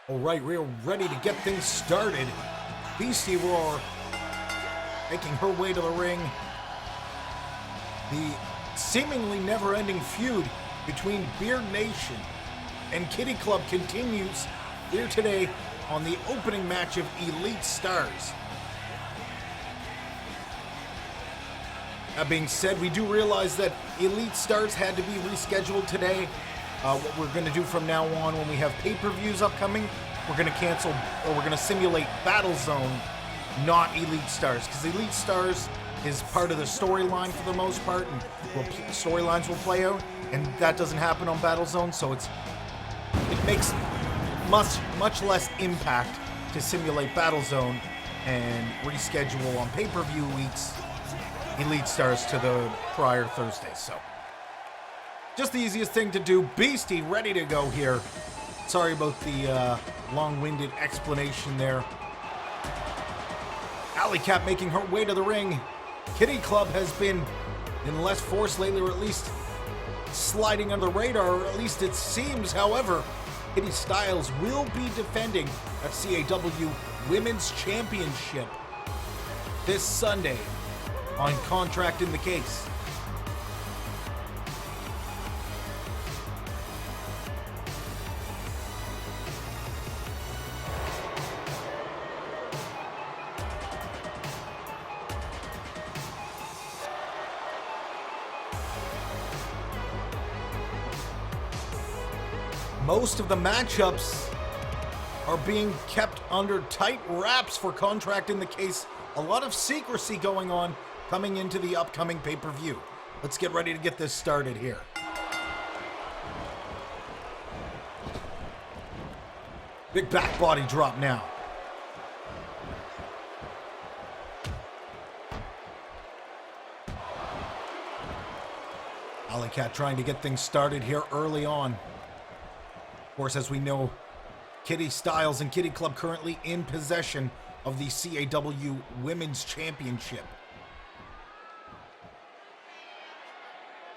All right, we're ready to get things started. Beastie Roar making her way to the ring. The seemingly never-ending feud between Beard Nation and Kitty Club continues here today on the opening match of Elite Stars. That being said, we do realize that Elite Stars had to be rescheduled today. What we're going to do from now on, when we have pay-per-views upcoming, we're going to cancel, or we're going to simulate Battle Zone, not Elite Stars, because Elite Stars is part of the storyline for the most part, and storylines will play out, and that doesn't happen on Battle Zone, so it makes much less impact to simulate Battle Zone and reschedule on pay-per-view weeks Elite Stars to the prior Thursday. So just the easiest thing to do. Beastie ready to go here. Sorry about the long-winded explanation there. Alley Cat making her way to the ring. Kitty Club has been in less force lately, or at least sliding under the radar, or at least it seems. However, Kitty Styles will be defending that CAW Women's Championship this Sunday on Contract in the Case. Most of the matchups are being kept under tight wraps for Contract in the Case. A lot of secrecy going on coming into the upcoming pay-per-view. Let's get ready to get this started here. Big back body drop now. Alley Cat trying to get things started here early on. Of course, as we know, Kitty Styles and Kitty Club currently in possession of the CAW Women's Championship.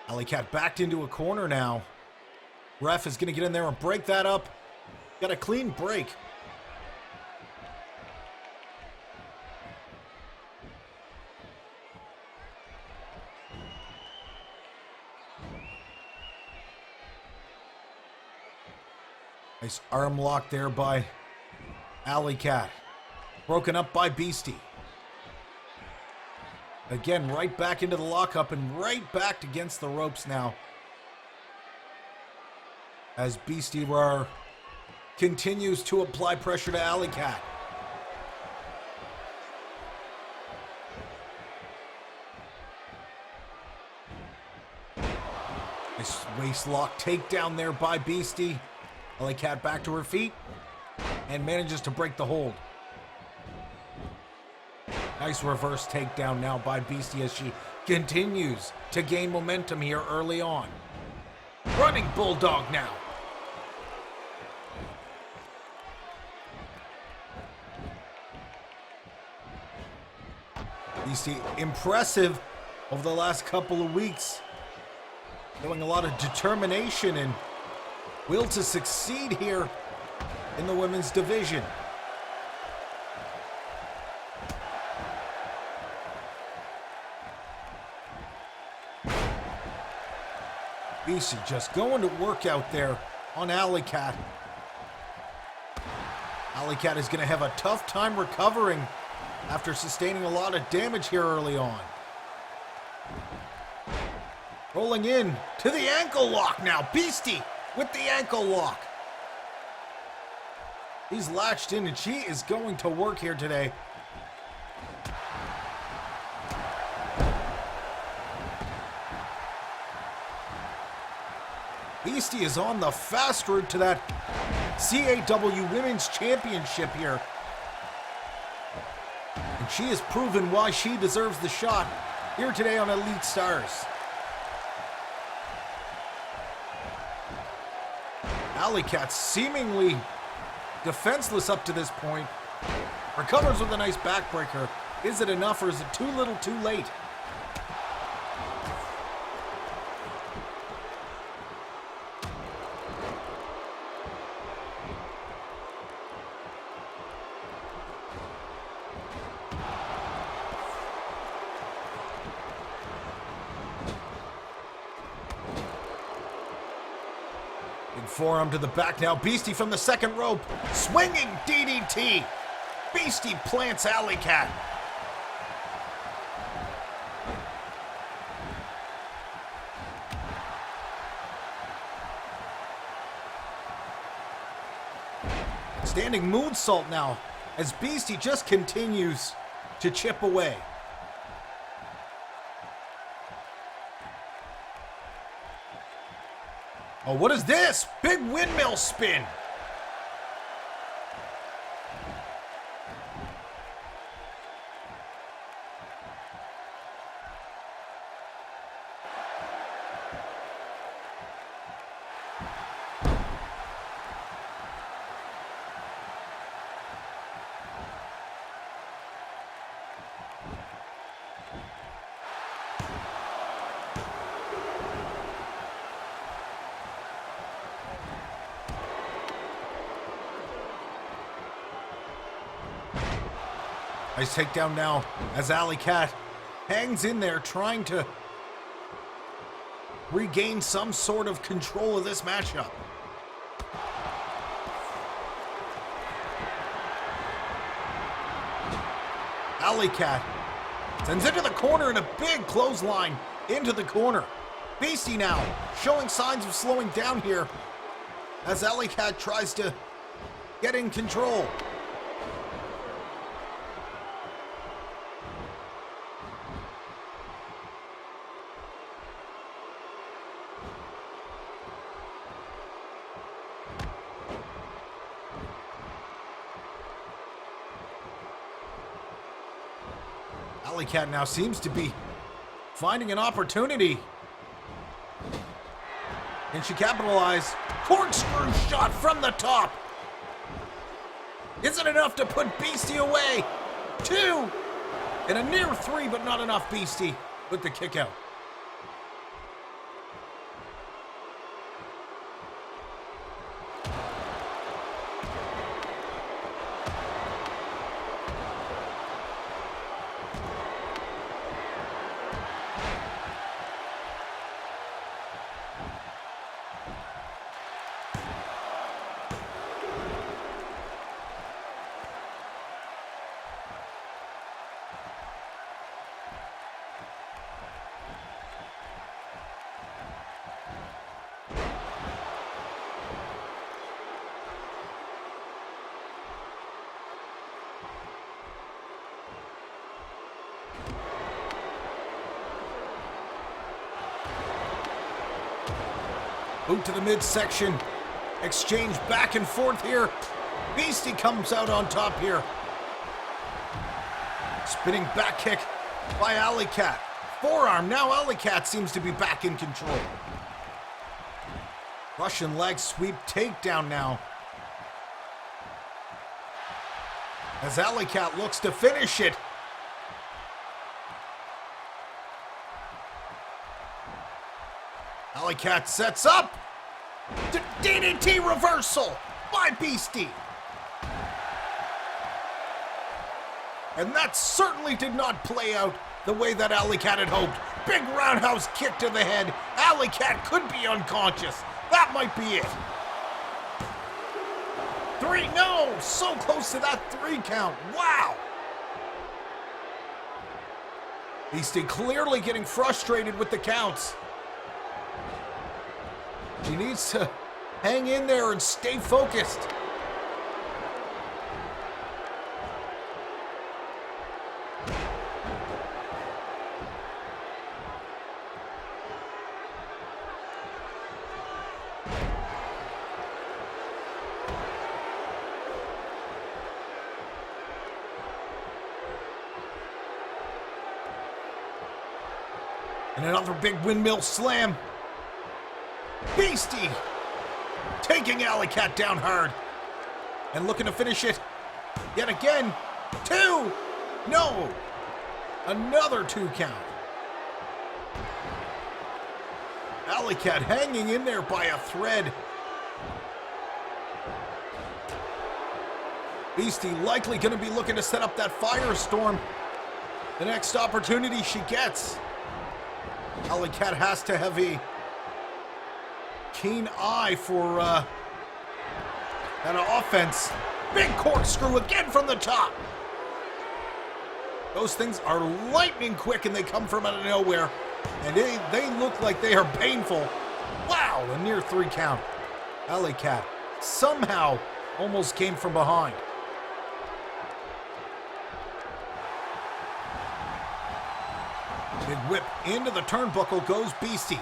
Alley Cat backed into a corner now. Ref is going to get in there and break that up. Got a clean break. Nice arm lock there by Alley Cat. Broken up by Beastie. Again, right back into the lockup and right back against the ropes now, as Beastie Roar continues to apply pressure to Alley Cat. Nice waist lock takedown there by Beastie. Alley Cat back to her feet and manages to break the hold. Nice reverse takedown now by Beastie as she continues to gain momentum here early on. Running Bulldog now. Beastie impressive over the last couple of weeks. Showing a lot of determination and will to succeed here in the women's division. Beastie just going to work out there on Alley Cat. Alley Cat is going to have a tough time recovering after sustaining a lot of damage here early on. Rolling in to the ankle lock now. Beastie with the ankle lock. He's latched in and she is going to work here today. Beastie is on the fast route to that CAW Women's Championship here. And she has proven why she deserves the shot here today on Elite Stars. Alley Cat seemingly defenseless up to this point. Recovers with a nice backbreaker. Is it enough or is it too little too late? forearm to the back now. Beastie from the second rope. Swinging DDT. Beastie plants Alley Cat. Standing moonsault now as Beastie just continues to chip away. Oh, what is this? Big windmill spin. Nice takedown now as Alley Cat hangs in there trying to regain some sort of control of this matchup. Alley Cat sends into the corner in a big clothesline into the corner. Beastie now showing signs of slowing down here as Alley Cat tries to get in control. Alley Cat now seems to be finding an opportunity. Can she capitalize? Corkscrew shot from the top. Isn't enough to put Beastie away. 2 and a near 3, but not enough. Beastie with the kick out. Boot to the midsection. Exchange back and forth here. Beastie comes out on top here. Spinning back kick by Alley Cat. Forearm. Now Alley Cat seems to be back in control. Russian leg sweep takedown now. As Alley Cat looks to finish it. Alley Cat sets up. DDT reversal by Beastie. And that certainly did not play out the way that Alley Cat had hoped. Big roundhouse kick to the head. Alley Cat could be unconscious. That might be it. 3, no, so close to that 3 count. Wow. Beastie clearly getting frustrated with the counts. She needs to hang in there and stay focused. And another big windmill slam. Beastie taking Alley Cat down hard and looking to finish it yet again. 2, no, another 2 count. Alley Cat hanging in there by a thread. Beastie likely going to be looking to set up that firestorm the next opportunity she gets. Alley Cat has to have a keen eye for that offense. Big corkscrew again from the top. Those things are lightning quick and they come from out of nowhere. And they look like they are painful. Wow, a near 3 count. Alley Cat somehow almost came from behind. Big whip into the turnbuckle goes Beastie.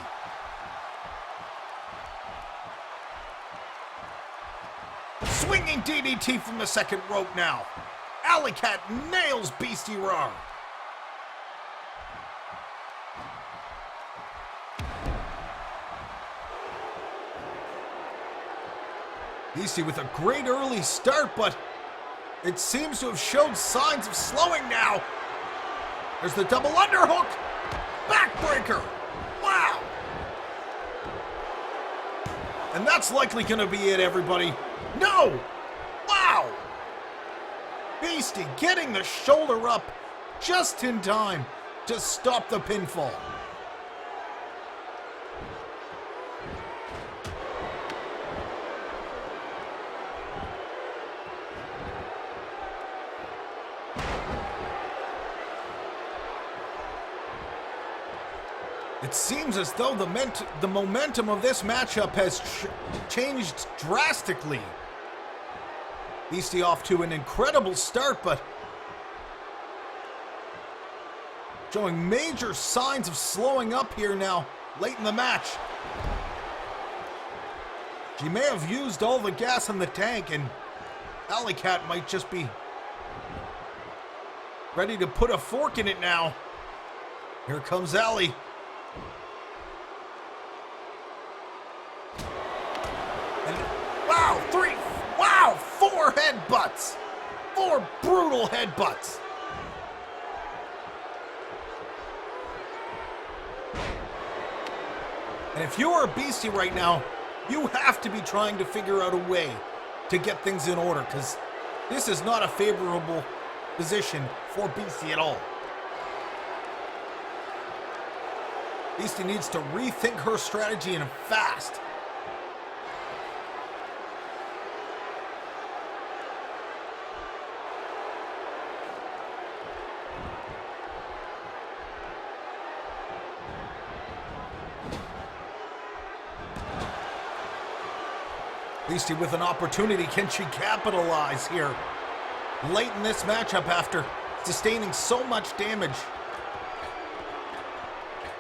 Swinging DDT from the second rope now. Alley Cat nails Beastie Raw. Beastie with a great early start, but it seems to have showed signs of slowing now. There's the double underhook. Backbreaker. Wow. And that's likely going to be it, everybody. No. Wow. Beastie getting the shoulder up just in time to stop the pinfall. It seems as though the momentum of this matchup has changed drastically. Beastie off to an incredible start, but showing major signs of slowing up here now, late in the match. She may have used all the gas in the tank, and Alley Cat might just be ready to put a fork in it now. Here comes Alley. Wow, 4 headbutts. 4 brutal headbutts. And if you're a Beastie right now, you have to be trying to figure out a way to get things in order, because this is not a favorable position for Beastie at all. Beastie needs to rethink her strategy and fast. Beastie with an opportunity. Can she capitalize here late in this matchup after sustaining so much damage?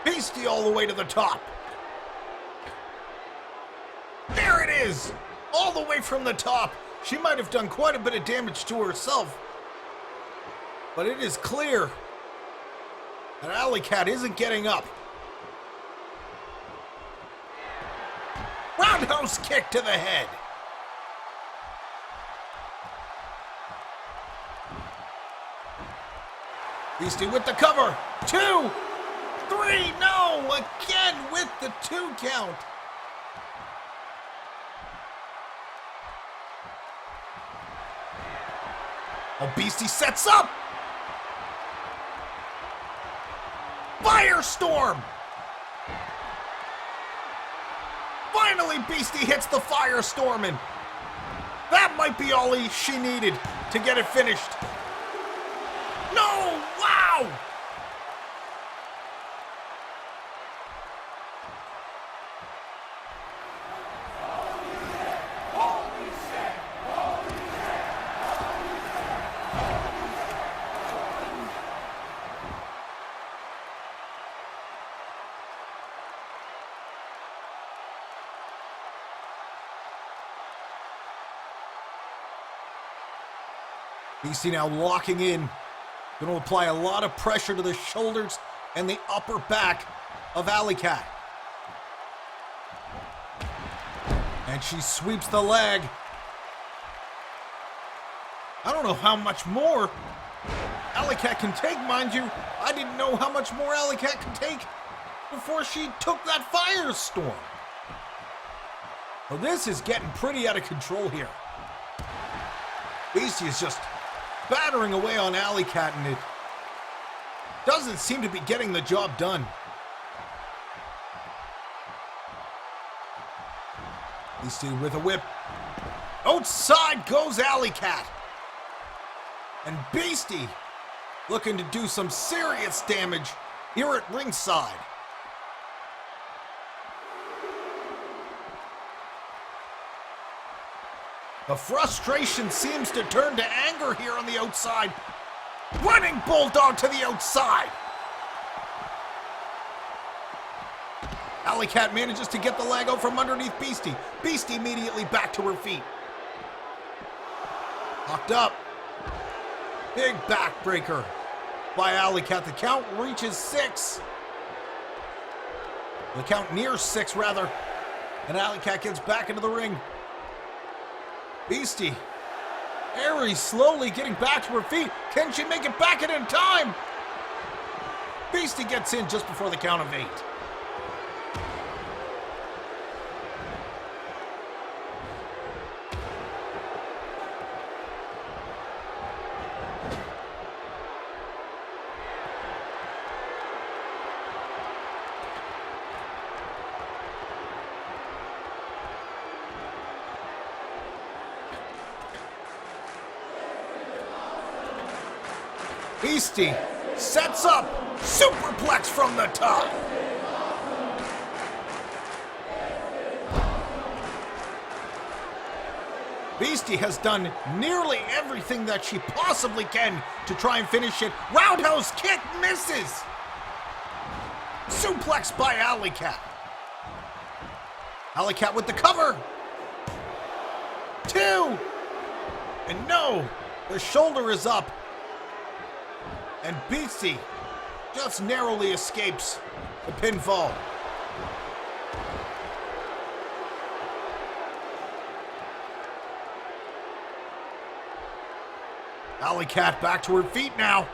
Beastie all the way to the top. There it is! All the way from the top. She might have done quite a bit of damage to herself, but it is clear that Alley Cat isn't getting up. Roundhouse kick to the head. Beastie with the cover. 2, 3, no! Again with the 2 count. Oh, Beastie sets up. Firestorm. Finally, Beastie hits the Firestorm, and that might be all she needed to get it finished. No! Wow! Beastie now locking in. Going to apply a lot of pressure to the shoulders and the upper back of Alley Cat. And she sweeps the leg. I don't know how much more Alley Cat can take, mind you. I didn't know how much more Alley Cat could take before she took that Firestorm. Well, this is getting pretty out of control here. Beastie is just battering away on Alley Cat, and it doesn't seem to be getting the job done. Beastie with a whip. Outside goes Alley Cat. And Beastie looking to do some serious damage here at ringside. The frustration seems to turn to anger here on the outside. Running Bulldog to the outside. Alley Cat manages to get the leg out from underneath Beastie. Beastie immediately back to her feet. Locked up. Big backbreaker by Alley Cat. The count reaches 6. The count near 6, rather. And Alley Cat gets back into the ring. Beastie, very slowly getting back to her feet. Can she make it back in time? Beastie gets in just before the count of 8. Beastie sets up, superplex from the top. Beastie has done nearly everything that she possibly can to try and finish it. Roundhouse kick misses. Suplex by Alley Cat. Alley Cat with the cover. 2. And no, the shoulder is up. And Beastie just narrowly escapes the pinfall. Alley Cat back to her feet now.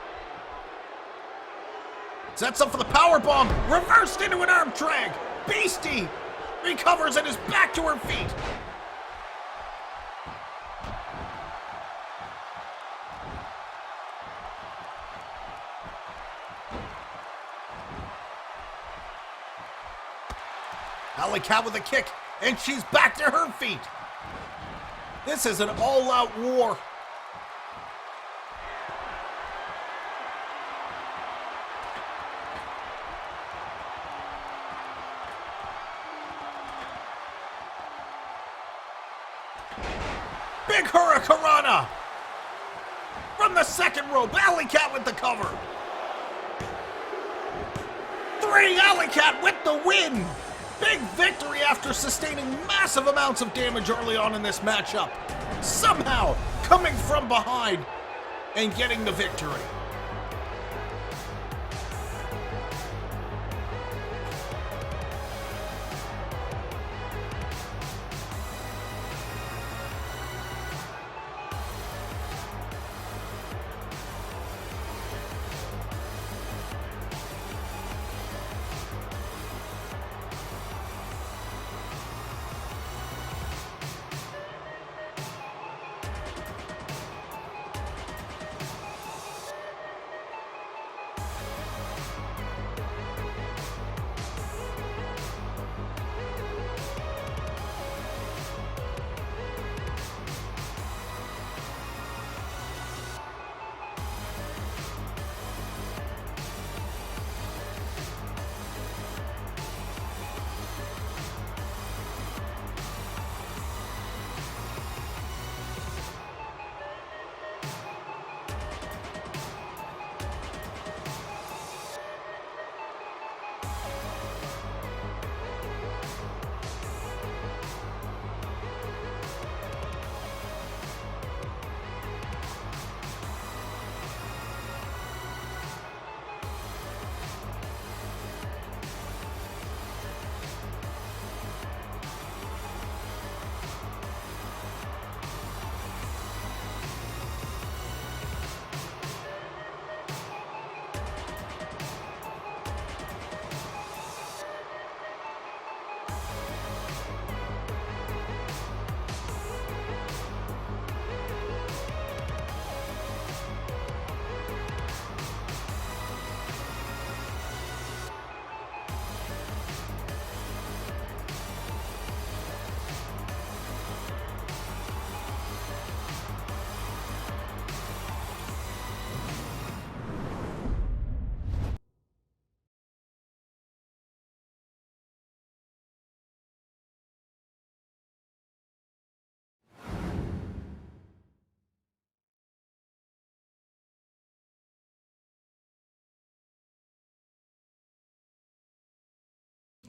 Sets up for the powerbomb. Reversed into an arm drag. Beastie recovers and is back to her feet. Alley Cat with a kick, and she's back to her feet. This is an all-out war. Big Hurricanrana from the second rope. Alley Cat with the cover. 3, Alley Cat with the win. Big victory after sustaining massive amounts of damage early on in this matchup. Somehow coming from behind and getting the victory.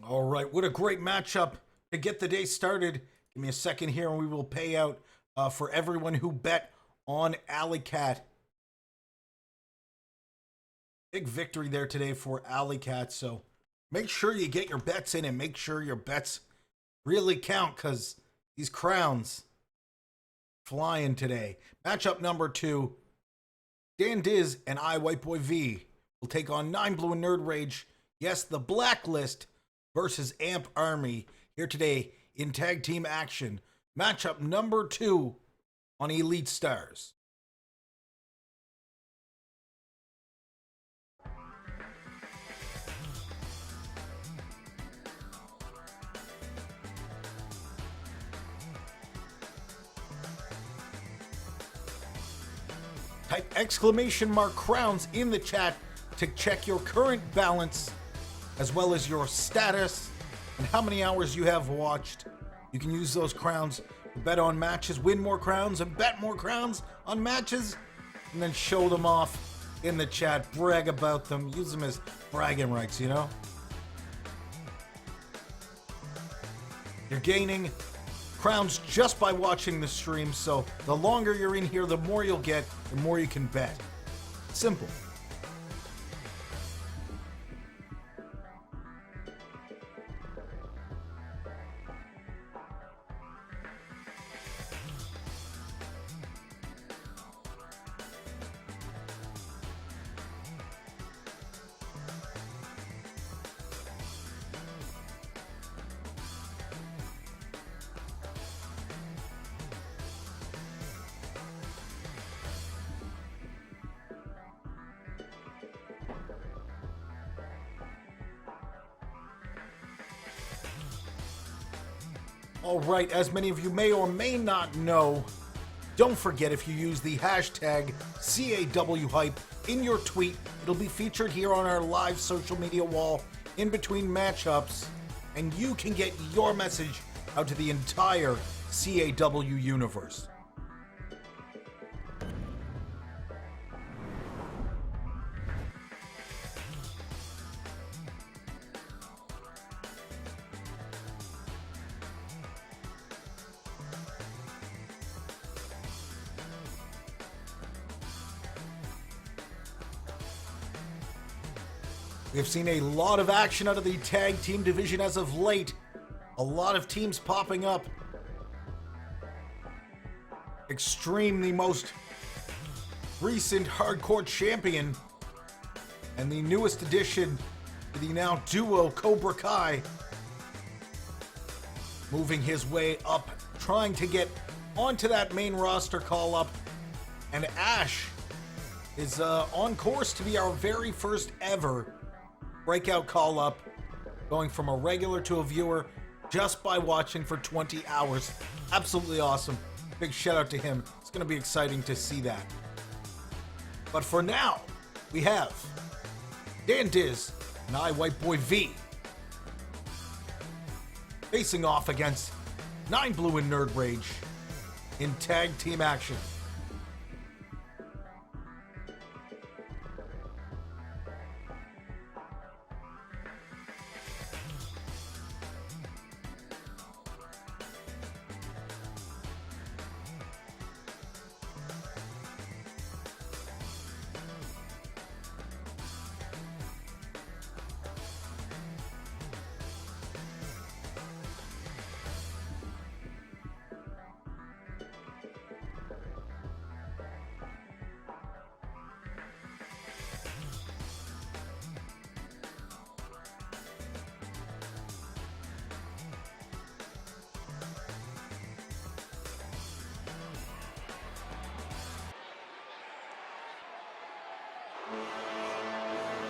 All right, what a great matchup to get the day started. Give me a second here and we will pay out for everyone who bet on Alley Cat. Big victory there today for Alley Cat, so make sure you get your bets in and make sure your bets really count because these crowns flying today. Matchup number 2, Dan Diz and I, White Boy V, will take on 9 Blue and Nerd Rage. Yes, the Blacklist versus Amp Army here today in tag team action. Matchup number 2 on Elite Stars. Type !crowns in the chat to check your current balance as well as your status and how many hours you have watched. You can use those crowns to bet on matches, win more crowns, and bet more crowns on matches, and then show them off in the chat, brag about them, use them as bragging rights, you know? You're gaining crowns just by watching the stream, so the longer you're in here, the more you'll get, the more you can bet. Simple. All right, as many of you may or may not know, don't forget if you use the hashtag CAWHype in your tweet, it'll be featured here on our live social media wall in between matchups, and you can get your message out to the entire CAW universe. We've seen a lot of action out of the tag team division as of late. A lot of teams popping up. Extreme, the most recent hardcore champion, and the newest addition to the now duo Cobra Kai, moving his way up, trying to get onto that main roster call-up. And Ash is on course to be our very first ever breakout call-up, going from a regular to a viewer just by watching for 20 hours. Absolutely awesome. Big shout out to him. It's going to be exciting to see that. But for now, we have Dan Diz and I, White Boy V, facing off against 9 Blue and Nerd Rage in tag team action.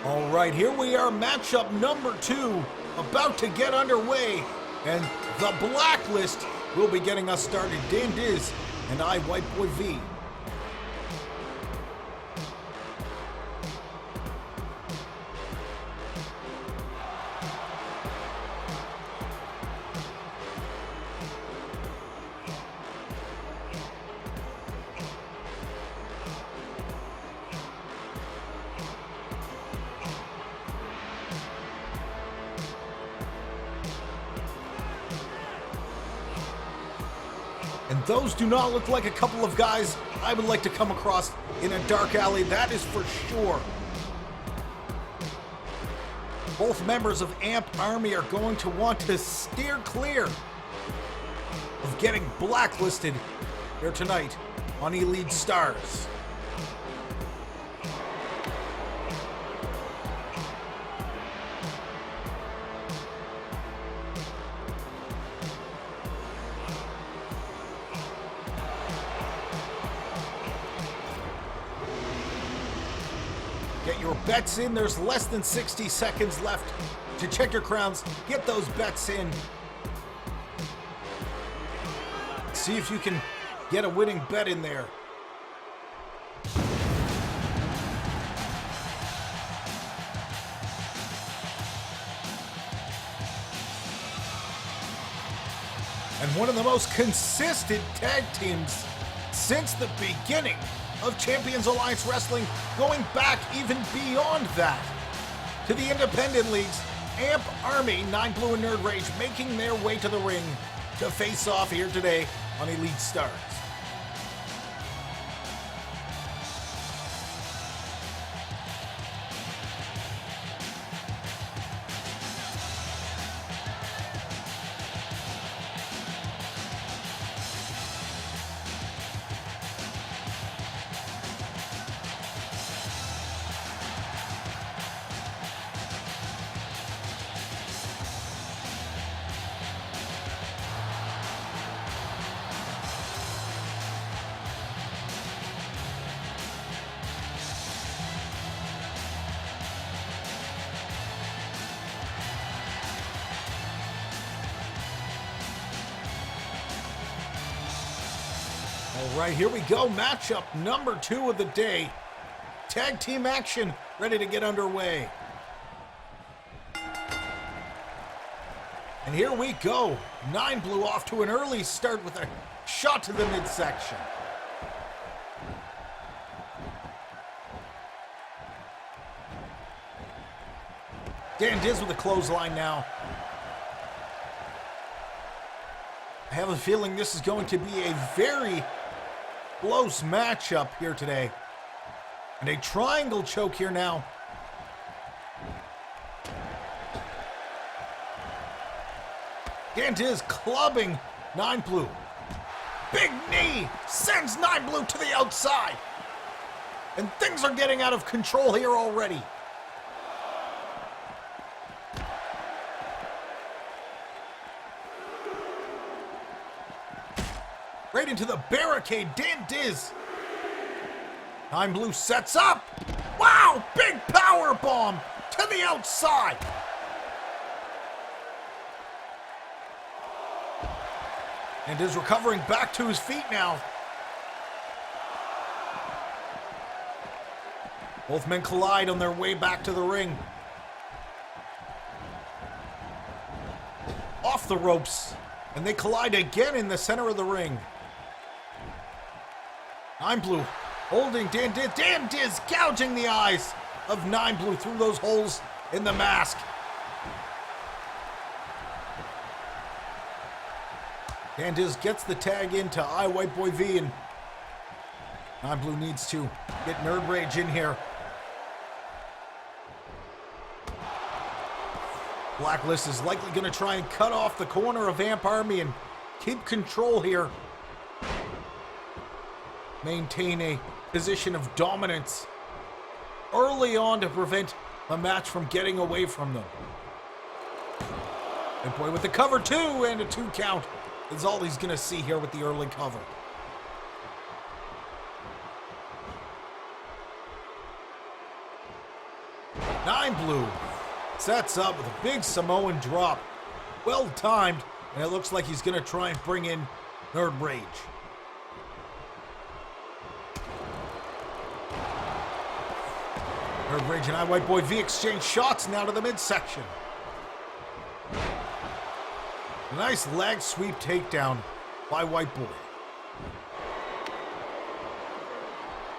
All right, here we are, matchup number 2, about to get underway, and the Blacklist will be getting us started. Dan Diz and I, White Boy V. those do not look like a couple of guys I would like to come across in a dark alley, that is for sure. Both members of AMP Army are going to want to steer clear of getting blacklisted here tonight on Elite Stars. Get your bets in. There's less than 60 seconds left to check your crowns. Get those bets in. See if you can get a winning bet in there. And one of the most consistent tag teams since the beginning of Champions Alliance Wrestling, going back even beyond that to the independent leagues. AMP Army, 9 Blue and Nerd Rage making their way to the ring to face off here today on Elite Stars. All right, here we go. Matchup number 2 of the day. Tag team action ready to get underway. And here we go. 9 Blue off to an early start with a shot to the midsection. Dan Diz with a clothesline now. I have a feeling this is going to be a very close matchup here today. And a triangle choke here now. Dan Diz clubbing 9 Blue. Big knee sends 9 Blue to the outside. And things are getting out of control here already. Right into the barricade, Dan Diz. 9 Blue sets up. Wow, big power bomb to the outside. And is recovering back to his feet now. Both men collide on their way back to the ring. Off the ropes, and they collide again in the center of the ring. 9 Blue holding Dan Diz. Dan Diz gouging the eyes of 9 Blue through those holes in the mask. Dan Diz gets the tag into White Boy V, and 9 Blue needs to get Nerd Rage in here. Blacklist is likely going to try and cut off the corner of AMP Army and keep control here. Maintain a position of dominance early on to prevent the match from getting away from them. Good boy with the cover 2, and a 2 count is all he's going to see here with the early cover. Nine Blue sets up with a big Samoan drop. Well timed, and it looks like he's going to try and bring in Nerd Rage. Nerd Rage and White Boy V exchange shots now to the midsection. Nice leg sweep takedown by White Boy.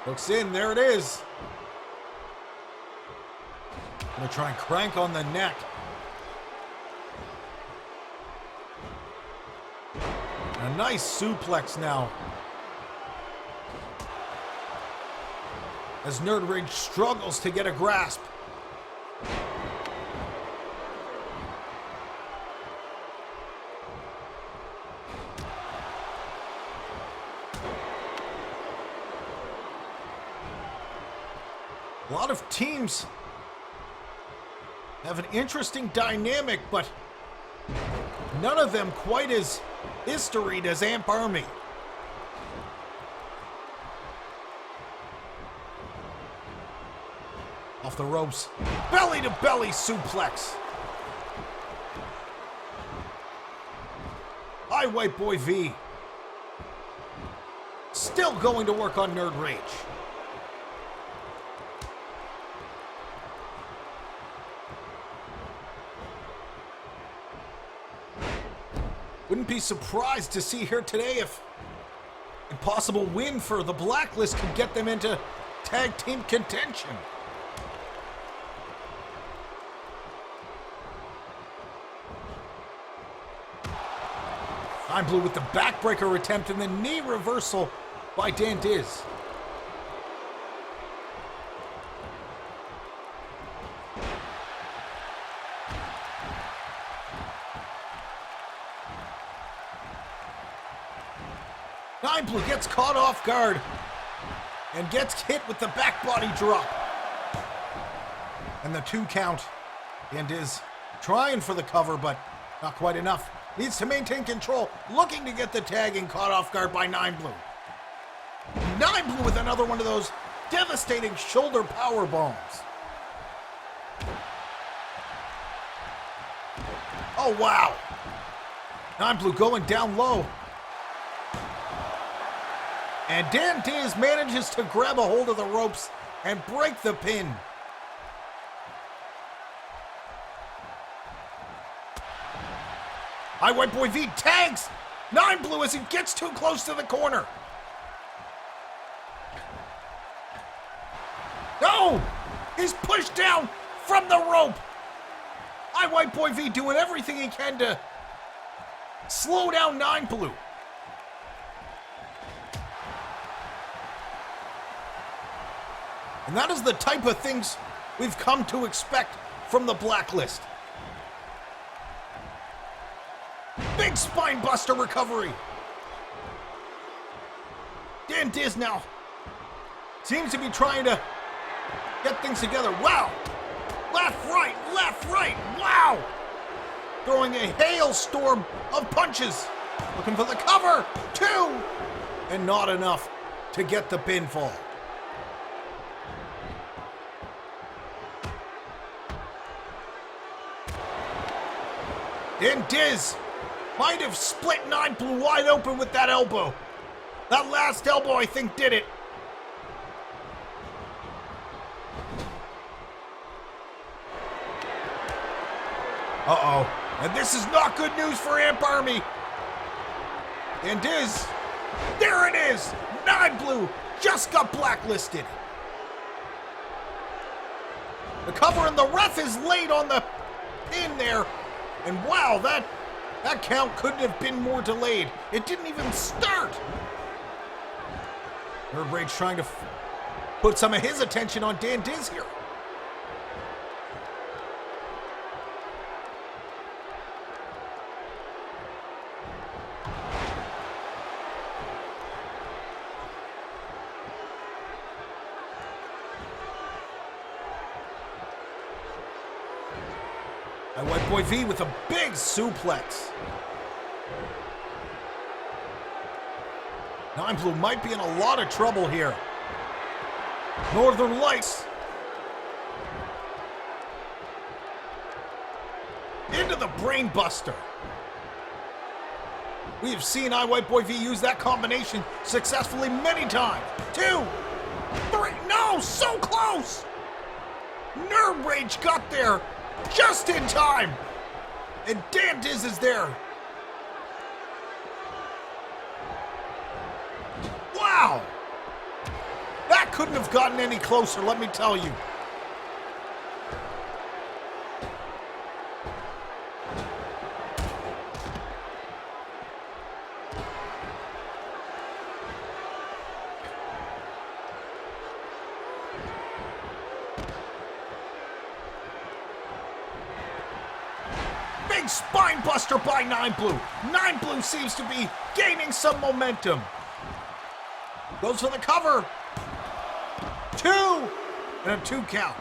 Hooks in, there it is. Gonna try and crank on the neck. nice suplex now. As Nerd Rage struggles to get a grasp. A lot of teams have an interesting dynamic, but none of them quite as historied as Amp Army. Off the ropes, belly to belly suplex. Hi, White Boy V. Still going to work on Nerd Rage. Wouldn't be surprised to see here today if a possible win for the Blacklist could get them into tag team contention. Time Blue with the backbreaker attempt and the knee reversal by Dan Diz. Time Blue gets caught off guard and gets hit with the back body drop. And the 2 count. Dan Diz trying for the cover, but not quite enough. Needs to maintain control, looking to get the tag and caught off guard by 9 Blue. 9 Blue with another one of those devastating shoulder power bombs. Oh, wow. 9 Blue going down low. And Dan Diz manages to grab a hold of the ropes and break the pin. High White Boy V tags 9 Blue as he gets too close to the corner. No! He's pushed down from the rope. High White Boy V doing everything he can to slow down 9 Blue. And that is the type of things we've come to expect from the Blacklist. Big spine buster recovery. Dan Diz now seems to be trying to get things together. Wow. Left, right. Wow. Throwing a hailstorm of punches. Looking for the cover. 2. And not enough to get the pinfall. Dan Diz might have split 9 Blue wide open with that elbow. That last elbow, I think, did it. Uh-oh. And this is not good news for Amp Army. And Diz, there it is. 9 Blue just got blacklisted. The cover and the ref is laid on the pin there. And wow, that count couldn't have been more delayed. It didn't even start. Nerd Rage trying to put some of his attention on Dan Diz here. And White Boy V with a big suplex. 9 Blue might be in a lot of trouble here. Northern Lights. Into the Brain Buster. We have seen White Boy V use that combination successfully many times. 2, 3, no, so close! Nerd Rage got there just in time! And Dan Diz is there. Wow! That couldn't have gotten any closer, let me tell you. Big spine buster by 9 Blue. 9 Blue seems to be gaining some momentum. Goes for the cover. 2 and a 2 count.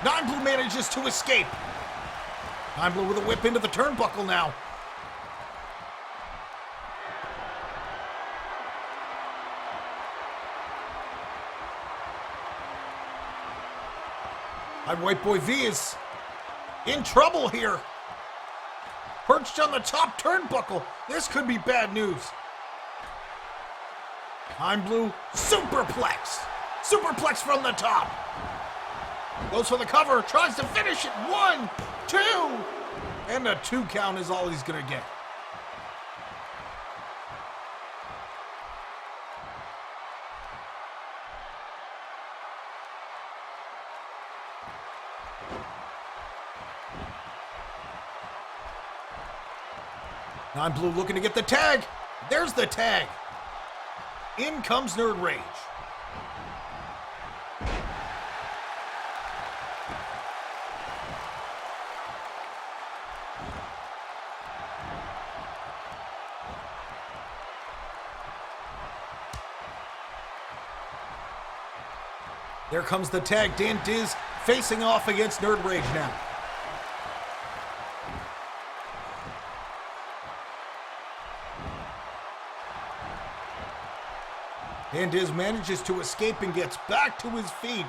Nine Blue manages to escape. 9 Blue with a whip into the turnbuckle now. And White Boy V is in trouble here. Perched on the top turnbuckle. This could be bad news. 9 Blue superplex. Superplex from the top. Goes for the cover, tries to finish it. 1, 2, and a 2 count is all he's gonna get. Nine Blue looking to get the tag. There's the tag. In comes Nerd Rage. There comes the tag. Dan Diz facing off against Nerd Rage now. Dan Diz manages to escape and gets back to his feet.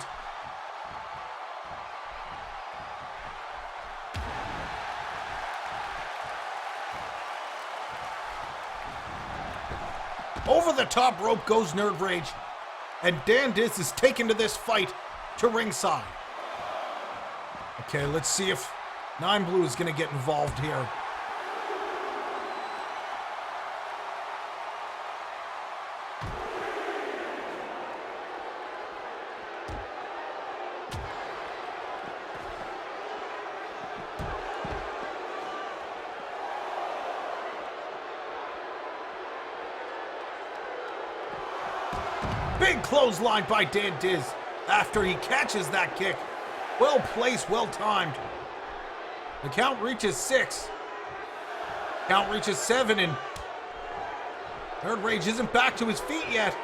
Over the top rope goes Nerd Rage. And Dan Diz is taken to this fight to ringside. Okay, let's see if 9 Blue is going to get involved here. Big clothesline by Dan Diz after he catches that kick. Well placed, well timed. The count reaches 6. Count reaches 7, and Nerd Rage isn't back to his feet yet.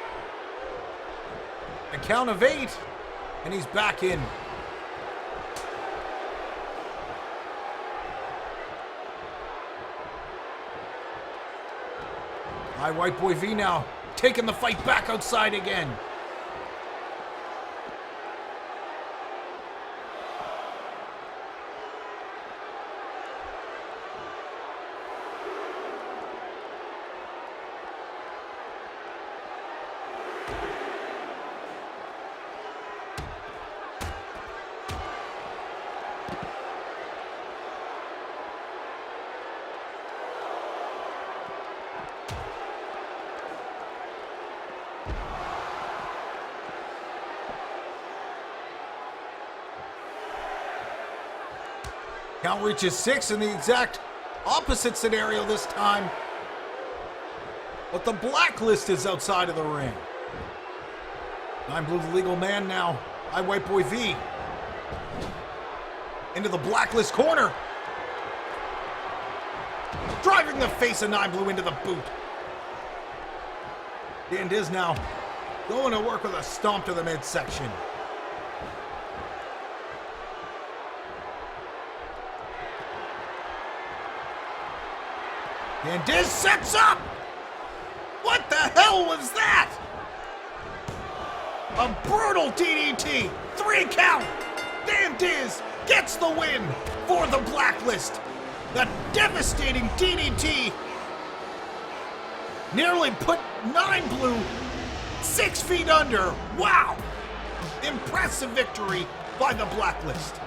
A count of 8, and he's back in. White Boy V now taking the fight back outside again. Count reaches 6 in the exact opposite scenario this time. But the Blacklist is outside of the ring. 9 Blue's legal man now. White Boy V. Into the Blacklist corner. Driving the face of 9 Blue into the boot. Dan Diz now going to work with a stomp to the midsection. Dan Diz sets up! What the hell was that? A brutal DDT! 3 count! Dan Diz gets the win for the Blacklist. The devastating DDT nearly put 9 Blue 6 feet under. Wow! Impressive victory by the Blacklist.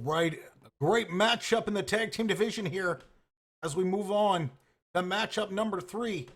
right, a great matchup in the tag team division here as we move on to matchup number 3.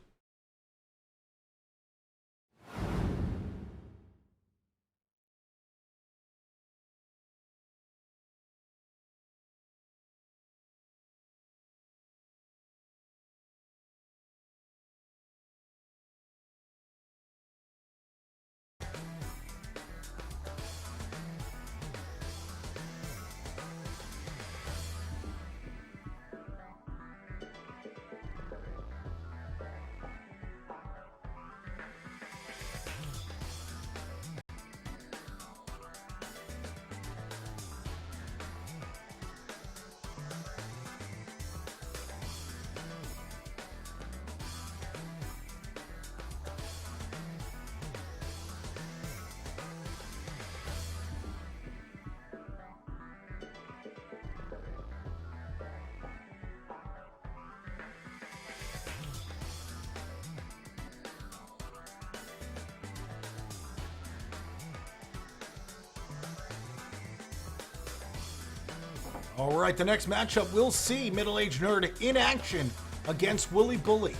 All right, the next matchup, we'll see Middle-Aged Nerd in action against Wooly Bully.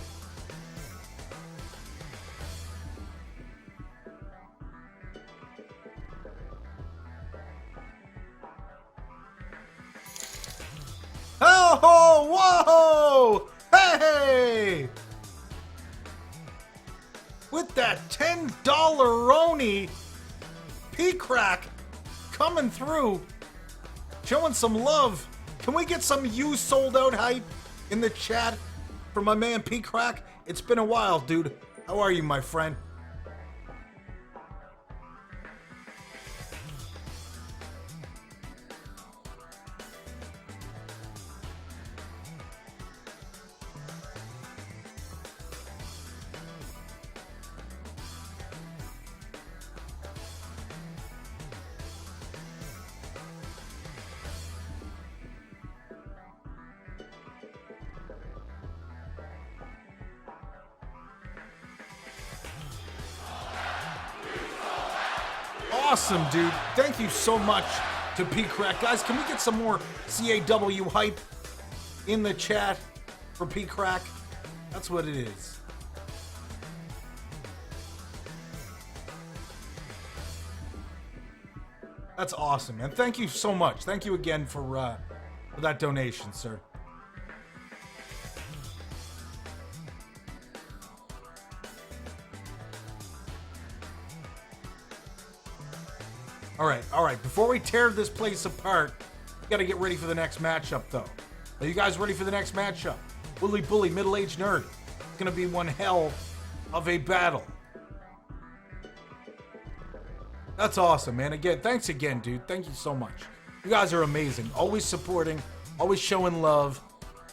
Oh, whoa! Hey! With that $10-roni, P-Crack coming through, showing some love. Can we get some "you sold out" hype in the chat for my man P-Crack? It's been a while, dude. How are you, my friend? Awesome, dude. Thank you so much to P-Crack. Guys, can we get some more CAW hype in the chat for P-Crack? That's what it is. That's awesome, man. Thank you so much. Thank you again for that donation, sir. All right. Before we tear this place apart, we got to get ready for the next matchup, though. Are you guys ready for the next matchup? Wooly Bully, Middle-Aged Nerd. It's going to be one hell of a battle. That's awesome, man. Again, thanks again, dude. Thank you so much. You guys are amazing. Always supporting, always showing love,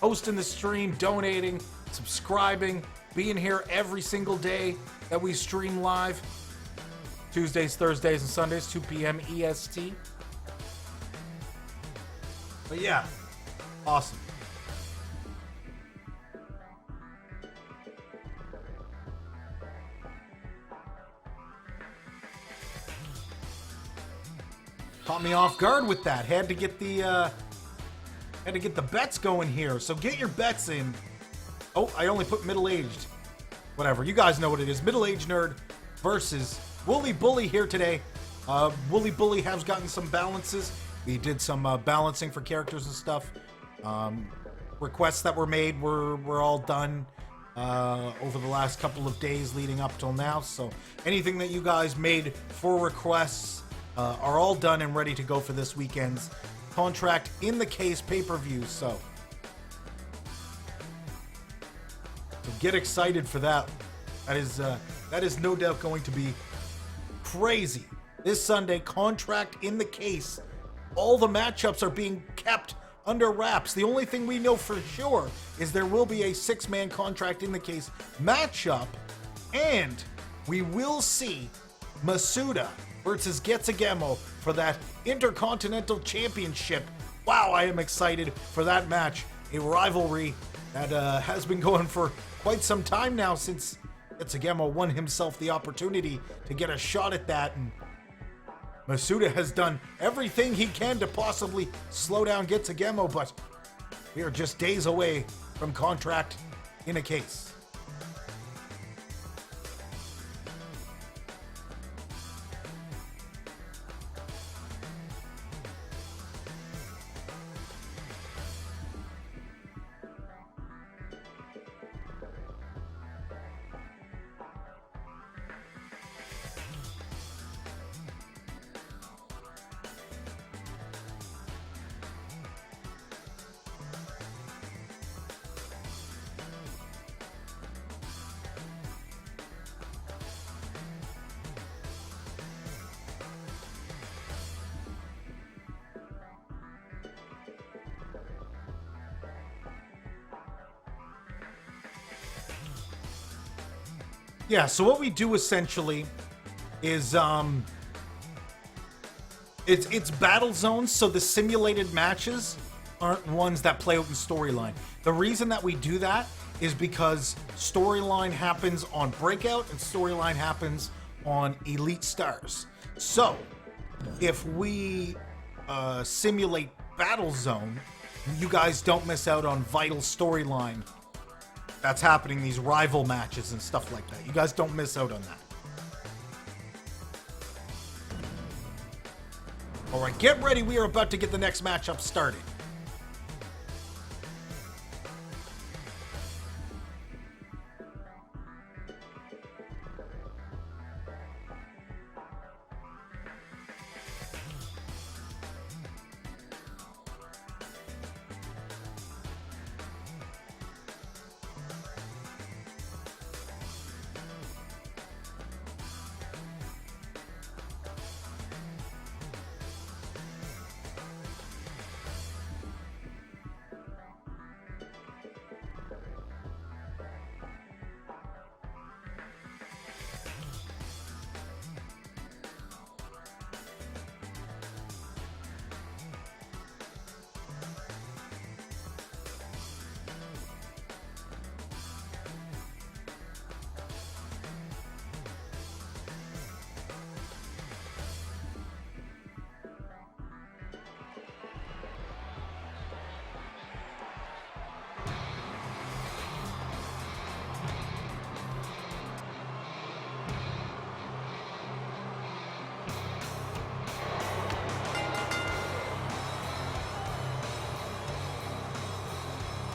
hosting the stream, donating, subscribing, being here every single day that we stream live. Tuesdays, Thursdays, and Sundays, 2 p.m. EST. But yeah, awesome. Caught me off guard with that. Had to get the bets going here. So get your bets in. Oh, I only put middle-aged. Whatever. You guys know what it is. Middle-Aged Nerd versus Wooly Bully here today. Wooly Bully has gotten some balances. We did some balancing for characters and stuff. Requests that were made were all done over the last couple of days leading up till now. So anything that you guys made for requests are all done and ready to go for this weekend's Contract in the Case pay-per-view. So get excited for that. That is no doubt going to be crazy. This Sunday, Contract in the Case. All the matchups are being kept under wraps. The only thing we know for sure is there will be a 6-man Contract in the Case matchup, and we will see Masuda versus Getsugemo for that Intercontinental Championship. Wow, I am excited for that match. A rivalry that has been going for quite some time now since Getsugemo won himself the opportunity to get a shot at that, and Masuda has done everything he can to possibly slow down Getsugemo, but we are just days away from contract in a case. Yeah, so what we do essentially is it's battle zones, so the simulated matches aren't ones that play out in storyline. The reason that we do that is because storyline happens on Breakout and storyline happens on Elite Stars. So if we simulate battle zone, you guys don't miss out on vital storyline that's happening, these rival matches and stuff like that. You guys don't miss out on that. All right, get ready. We are about to get the next matchup started.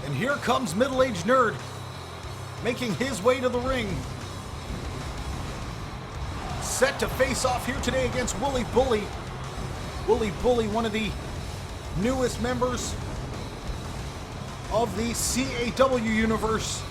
And here comes middle-aged nerd, making his way to the ring. Set to face off here today against Wooly Bully. Wooly Bully, one of the newest members of the CAW universe.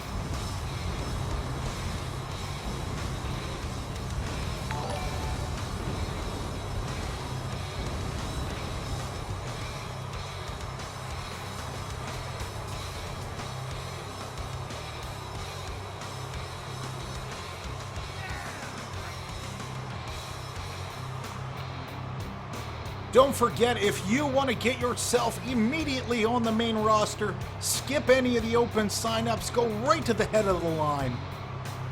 Don't forget, if you want to get yourself immediately on the main roster, skip any of the open signups, go right to the head of the line.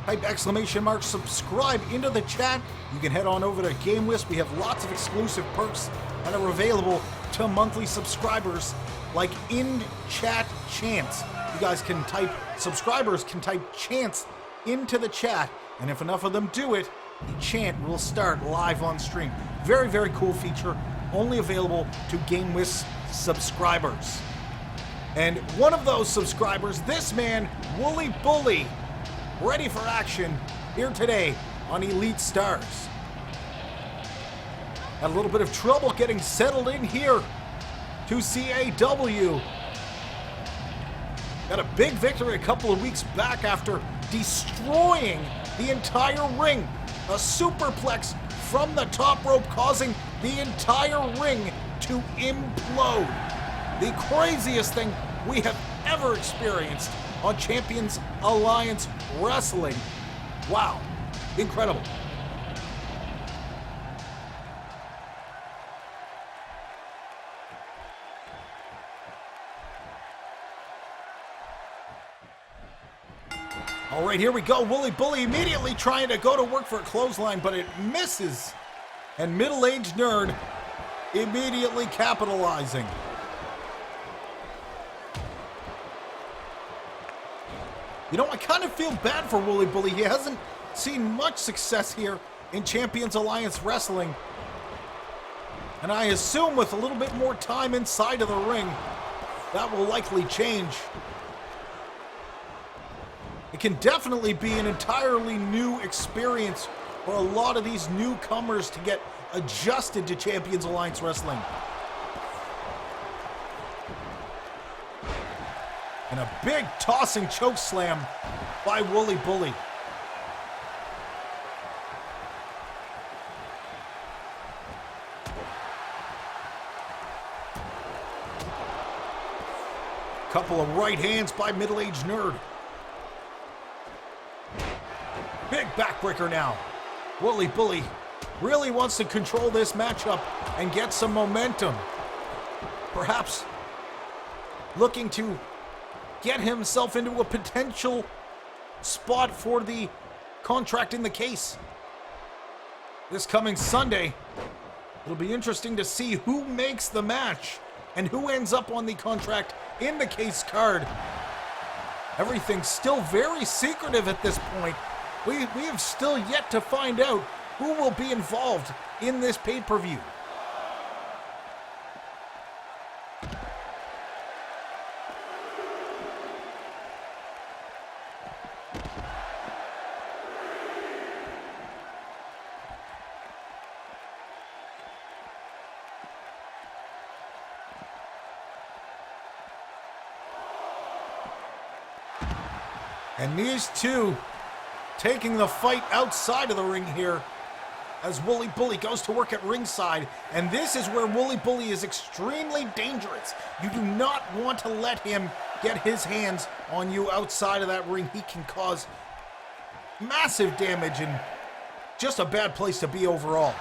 Type !! subscribe into the chat. You can head on over to GameWist. We have lots of exclusive perks that are available to monthly subscribers, like in-chat chants. You guys can type, subscribers can type chants into the chat, and if enough of them do it, the chant will start live on stream. Very, very cool feature. Only available to GameWist subscribers. And one of those subscribers, this man, Wooly Bully, ready for action here today on Elite Stars. Had a little bit of trouble getting settled in here to CAW. Got a big victory a couple of weeks back after destroying the entire ring. A superplex from the top rope, causing the entire ring to implode. The craziest thing we have ever experienced on Champions Alliance Wrestling. Wow, incredible. All right, here we go. Wooly Bully immediately trying to go to work for a clothesline, but it misses. And middle-aged nerd immediately capitalizing. You know, I kind of feel bad for Wooly Bully. He hasn't seen much success here in Champions Alliance Wrestling. And I assume with a little bit more time inside of the ring, that will likely change. It can definitely be an entirely new experience for a lot of these newcomers to get adjusted to Champions Alliance Wrestling. And a big tossing choke slam by Wooly Bully. Couple of right hands by middle-aged nerd. Big backbreaker now. Wooly Bully really wants to control this matchup and get some momentum. Perhaps looking to get himself into a potential spot for the contract in the case. This coming Sunday, it'll be interesting to see who makes the match and who ends up on the contract in the case card. Everything's still very secretive at this point. We have still yet to find out who will be involved in this pay-per-view. And these two taking the fight outside of the ring here as Wooly Bully goes to work at ringside. And this is where Wooly Bully is extremely dangerous. You do not want to let him get his hands on you outside of that ring. He can cause massive damage and just a bad place to be overall.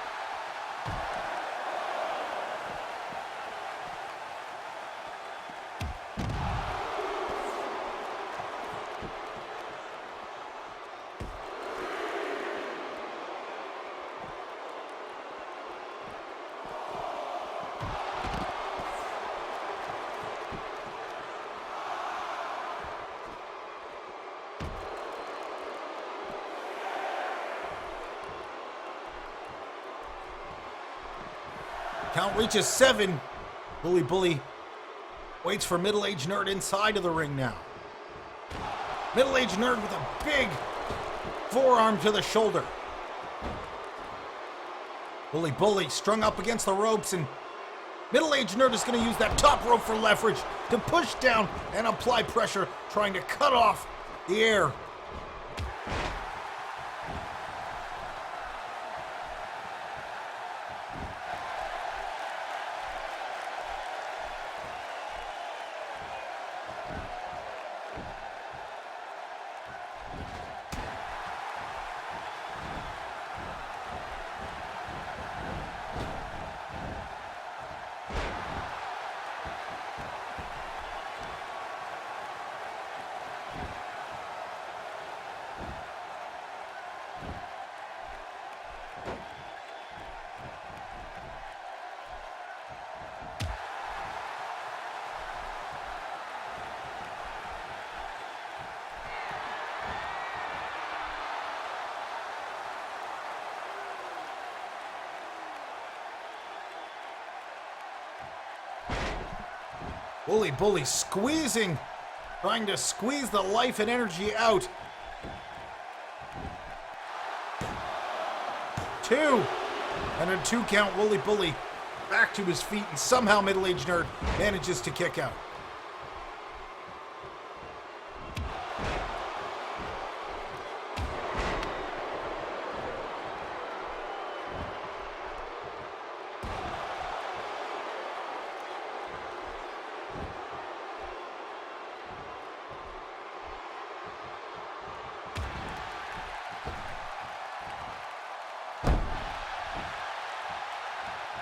Count reaches 7. Wooly Bully waits for middle-aged nerd inside of the ring now. Middle-aged nerd with a big forearm to the shoulder. Wooly Bully strung up against the ropes, and middle-aged nerd is going to use that top rope for leverage to push down and apply pressure, trying to cut off the air. Wooly Bully squeezing, trying to squeeze the life and energy out. 2. And a 2 count. Wooly Bully back to his feet, and somehow middle-aged nerd manages to kick out.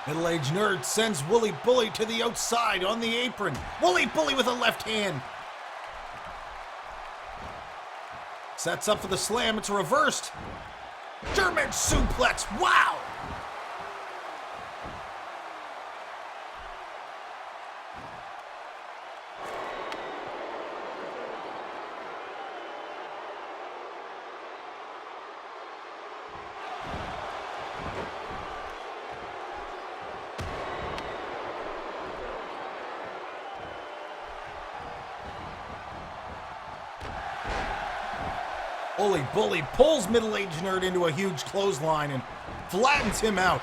Middle-aged nerd sends Wooly Bully to the outside on the apron. Wooly Bully with a left hand. Sets up for the slam. It's reversed. German suplex. Wow. Bully Bully pulls middle-aged nerd into a huge clothesline and flattens him out.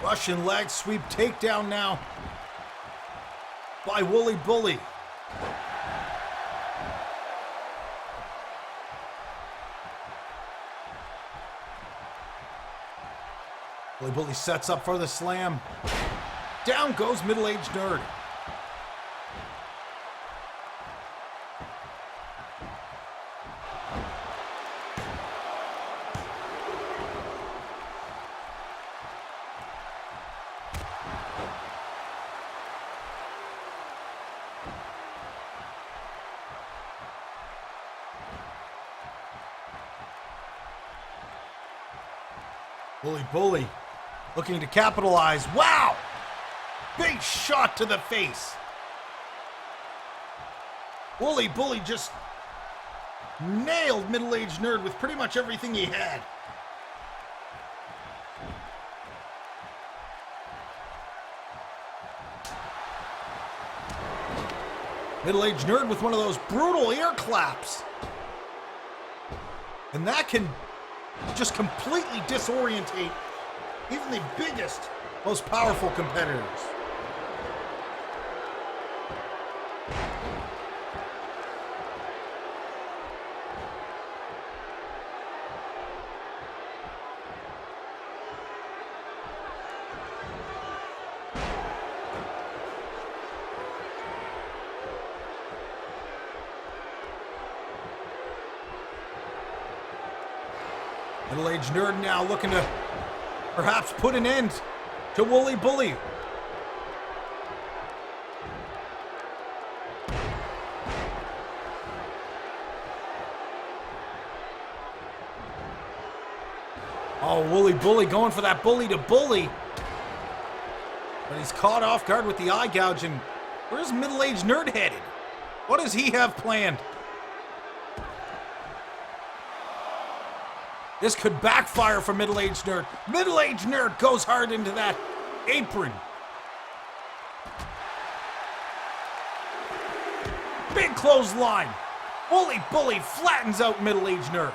Russian leg sweep takedown now by Wooly Bully. Wooly Bully sets up for the slam. Down goes middle-aged nerd. Wooly Bully looking to capitalize. Wow! Big shot to the face. Wooly Bully just nailed middle-aged nerd with pretty much everything he had. Middle-aged nerd with one of those brutal ear claps. And that can just completely disorientate even the biggest, most powerful competitors. Middle-aged nerd now looking to perhaps put an end to Wooly Bully. Oh, Wooly Bully going for that bully to bully. But he's caught off guard with the eye gouge. And where's middle-aged nerd headed? What does he have planned? This could backfire for middle-aged nerd. Middle-aged nerd goes hard into that apron. Big clothesline. Wooly Bully flattens out middle-aged nerd.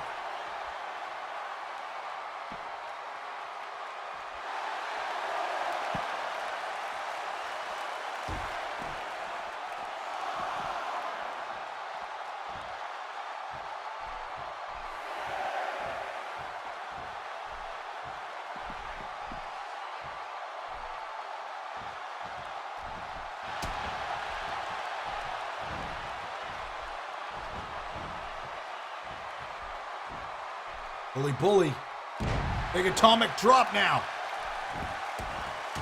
Wooly Bully, big atomic drop now.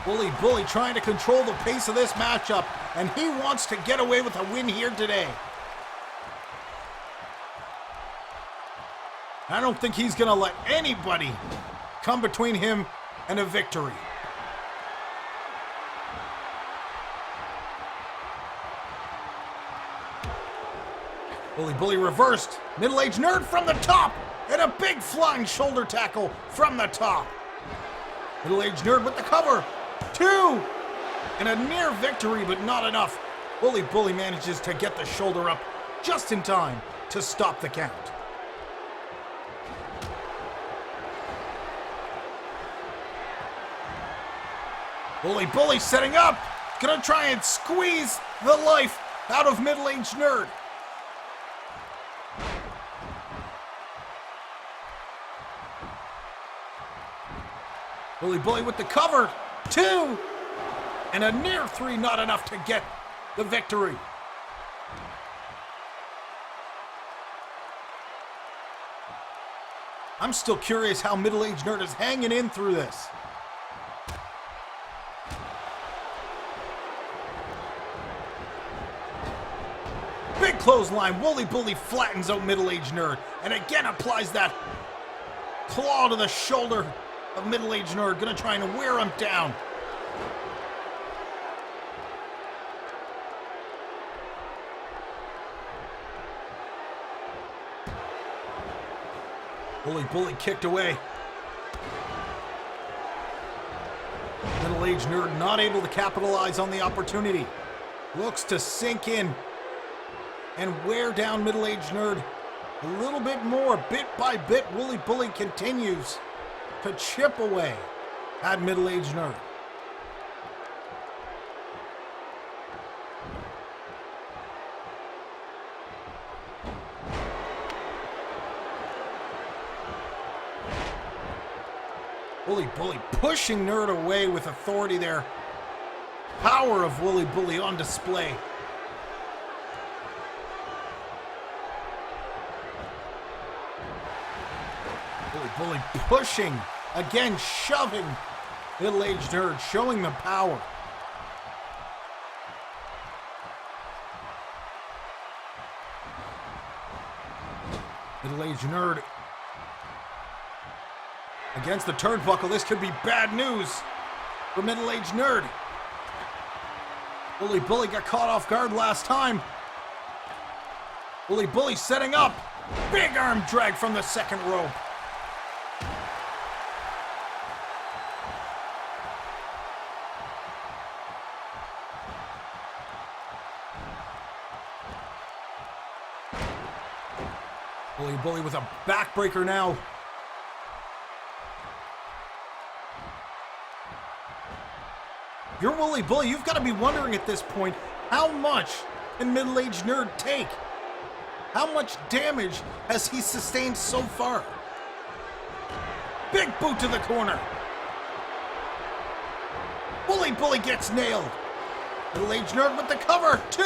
Wooly Bully trying to control the pace of this matchup, and he wants to get away with a win here today. I don't think he's gonna let anybody come between him and a victory. Wooly Bully reversed. Middle-aged nerd from the top. And a big flying shoulder tackle from the top. Middle-aged nerd with the cover. 2. And a near victory, but not enough. Wooly Bully manages to get the shoulder up just in time to stop the count. Wooly Bully setting up. Gonna try and squeeze the life out of middle-aged nerd. Wooly Bully with the cover. 2. And a near 3, not enough to get the victory. I'm still curious how middle-aged nerd is hanging in through this. Big clothesline. Wooly Bully flattens out middle-aged nerd and again applies that claw to the shoulder of middle-aged nerd, gonna try and wear him down. Wooly Bully kicked away. Middle-aged nerd not able to capitalize on the opportunity. Looks to sink in and wear down middle-aged nerd a little bit more. Bit by bit, Wooly Bully continues to chip away at middle-aged nerd. Wooly Bully pushing nerd away with authority there. Power of Wooly Bully on display. Wooly Bully pushing, again shoving middle-aged nerd, showing the power. Middle-aged nerd against the turnbuckle. This could be bad news for middle-aged nerd. Wooly Bully got caught off guard last time. Wooly Bully setting up. Big arm drag from the second rope. Wooly Bully with a backbreaker now. If you're Wooly Bully, you've got to be wondering at this point, how much can middle-aged nerd take? How much damage has he sustained so far? Big boot to the corner. Wooly Bully gets nailed. Middle-aged nerd with the cover, 2,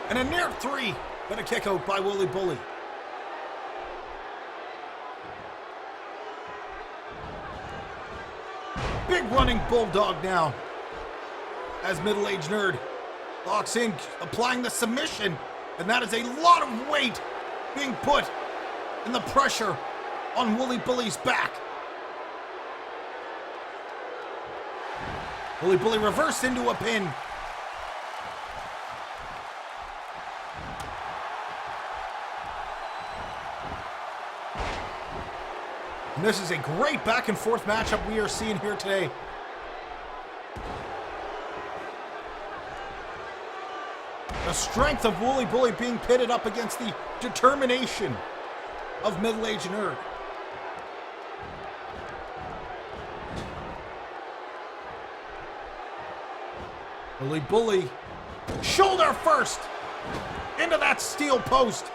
and a near 3. But a kick out by Wooly Bully. Big running bulldog now. As middle-aged nerd locks in, applying the submission, and that is a lot of weight being put in the pressure on Wooly Bully's back. Wooly Bully reversed into a pin. And this is a great back and forth matchup we are seeing here today. The strength of Wooly Bully being pitted up against the determination of middle-aged nerd. Wooly Bully, shoulder first, into that steel post.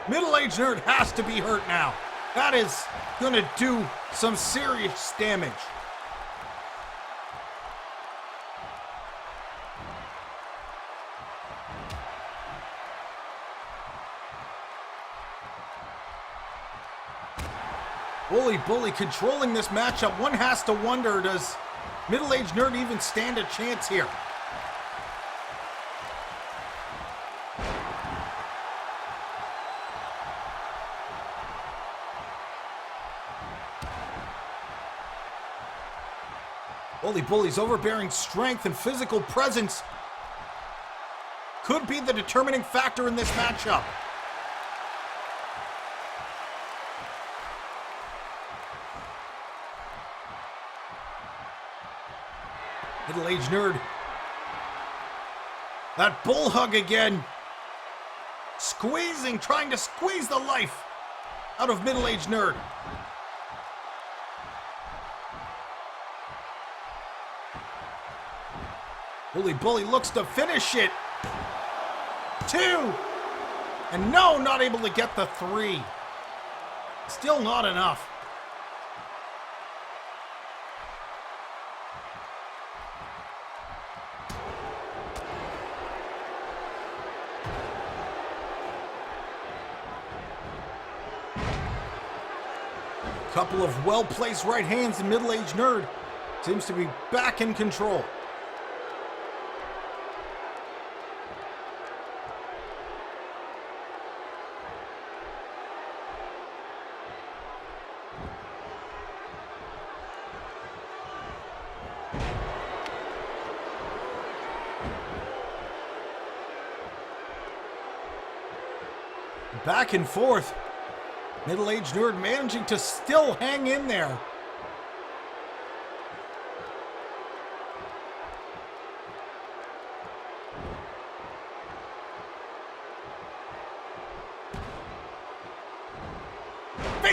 Middle-aged nerd has to be hurt now. That is gonna do some serious damage. Wooly Bully controlling this matchup. One has to wonder, does middle-aged nerd even stand a chance here? Wooly Bully's overbearing strength and physical presence could be the determining factor in this matchup. Middle-aged nerd. That bull hug again. Squeezing, trying to squeeze the life out of middle-aged nerd. Wooly Bully looks to finish it. 2. And no, not able to get the 3. Still not enough. Couple of well-placed right hands, and middle-aged nerd seems to be back in control. Back and forth. Middle-aged nerd managing to still hang in there.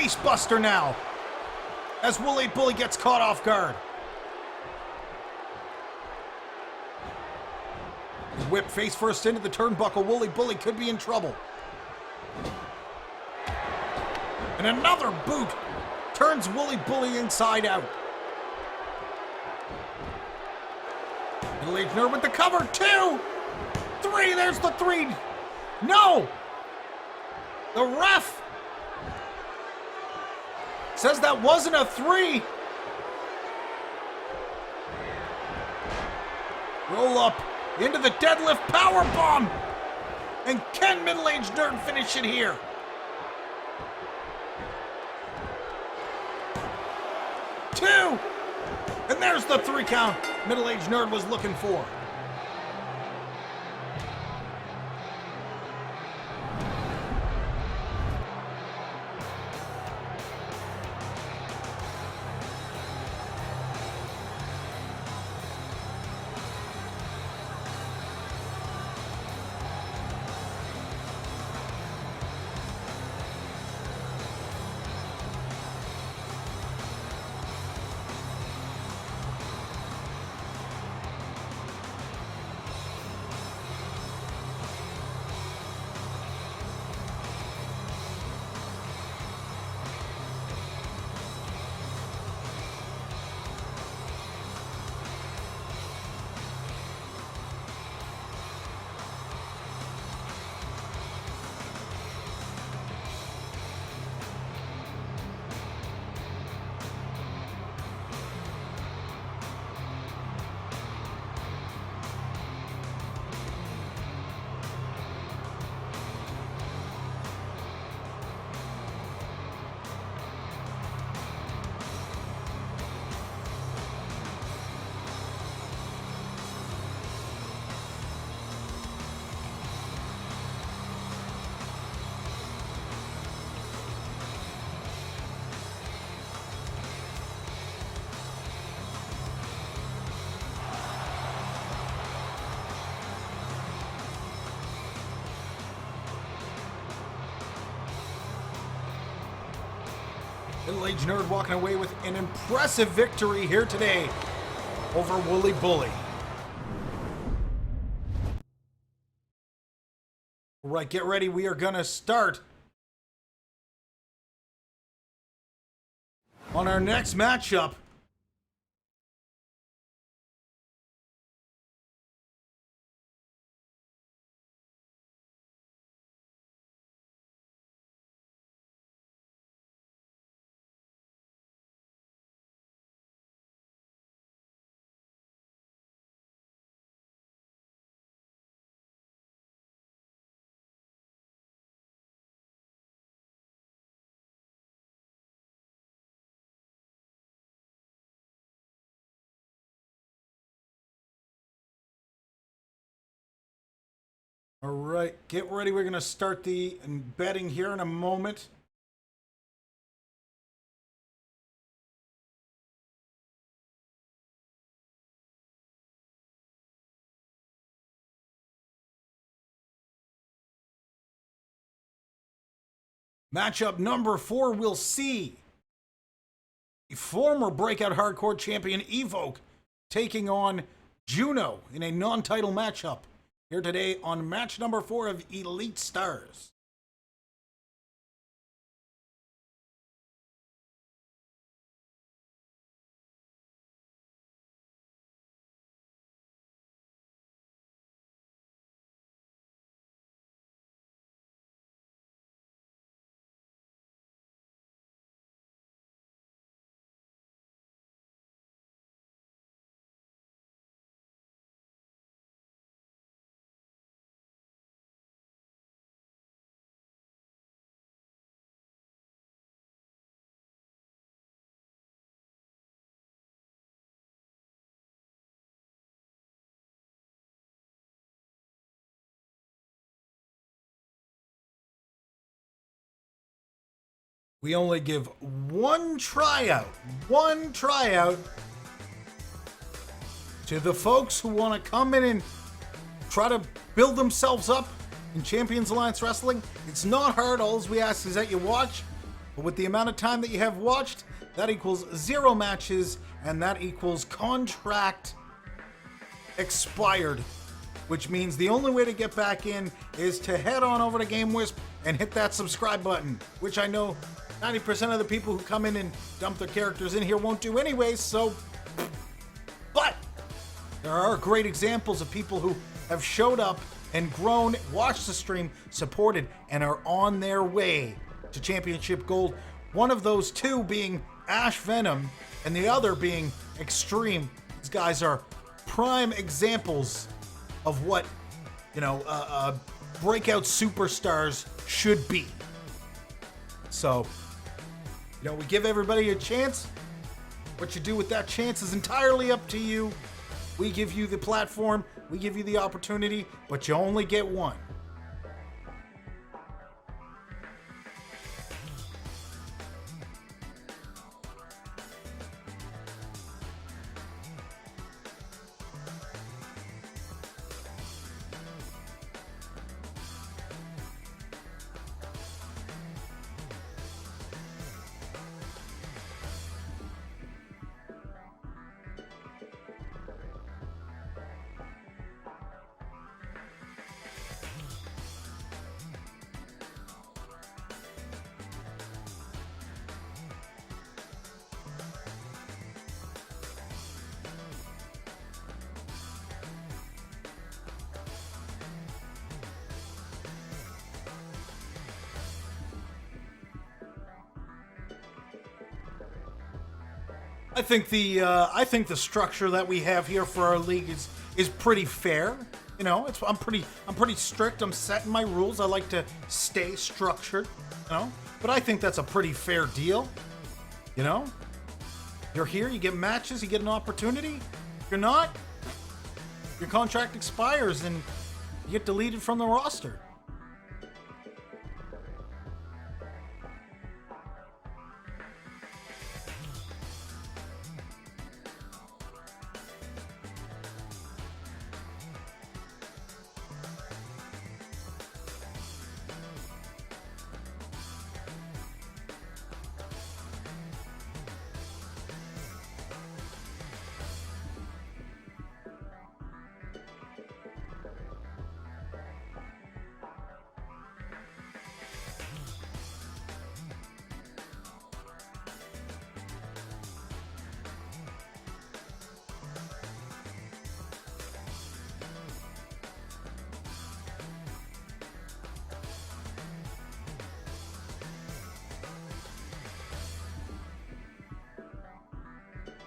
face buster now, as Wooly Bully gets caught off guard. Whip face first into the turnbuckle. Wooly Bully could be in trouble. And another boot turns Wooly Bully inside out. Middle-aged Nerd with the cover. 2, 3. There's the 3. No! The ref says that wasn't a 3. Roll up into the deadlift power bomb. And can Middle-aged Nerd finish it here? Two. And there's the 3 count Middle-aged Nerd was looking for. Middle-aged Nerd walking away with an impressive victory here today over Wooly Bully. All right, get ready. We are going to start on our next matchup. All right, get ready. We're going to start the betting here in a moment. Matchup number 4, we'll see former Breakout Hardcore champion Evoke taking on Juno in a non-title matchup. Here today on match number 4 of Elite Stars. We only give one tryout to the folks who want to come in and try to build themselves up in Champions Alliance Wrestling. It's not hard. All we ask is that you watch But with the amount of time that you have watched, that equals 0 matches, and that equals contract expired, which means the only way to get back in is to head on over to GameWisp and hit that subscribe button, which I know 90% of the people who come in and dump their characters in here won't do anyways, so... But there are great examples of people who have showed up and grown, watched the stream, supported, and are on their way to Championship Gold. One of those two being Ash Venom, and the other being Extreme. These guys are prime examples of what, breakout superstars should be. So, we give everybody a chance. What you do with that chance is entirely up to you. We give you the platform, we give you the opportunity, but you only get one. I think the structure that we have here for our league is pretty fair. I'm pretty strict. I'm setting my rules. I like to stay structured. But I think that's a pretty fair deal. You're here, you get matches, you get an opportunity. If you're not, your contract expires and you get deleted from the roster.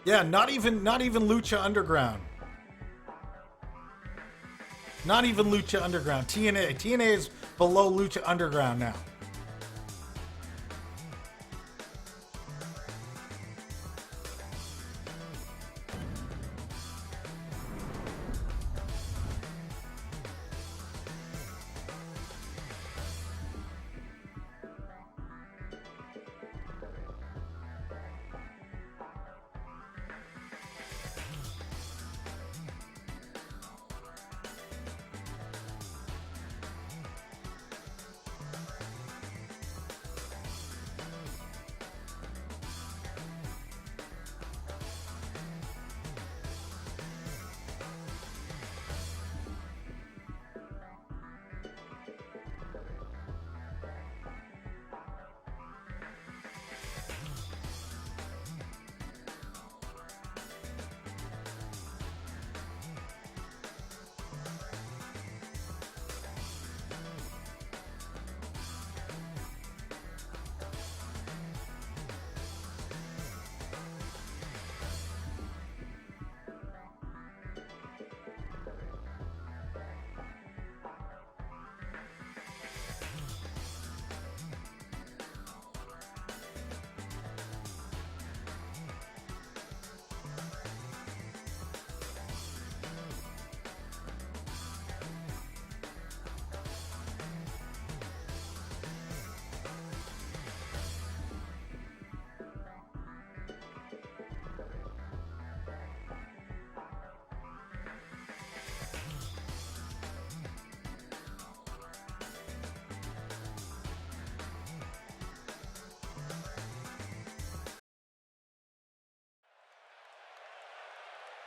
Yeah, not even Lucha Underground. Not even Lucha Underground. TNA is below Lucha Underground now.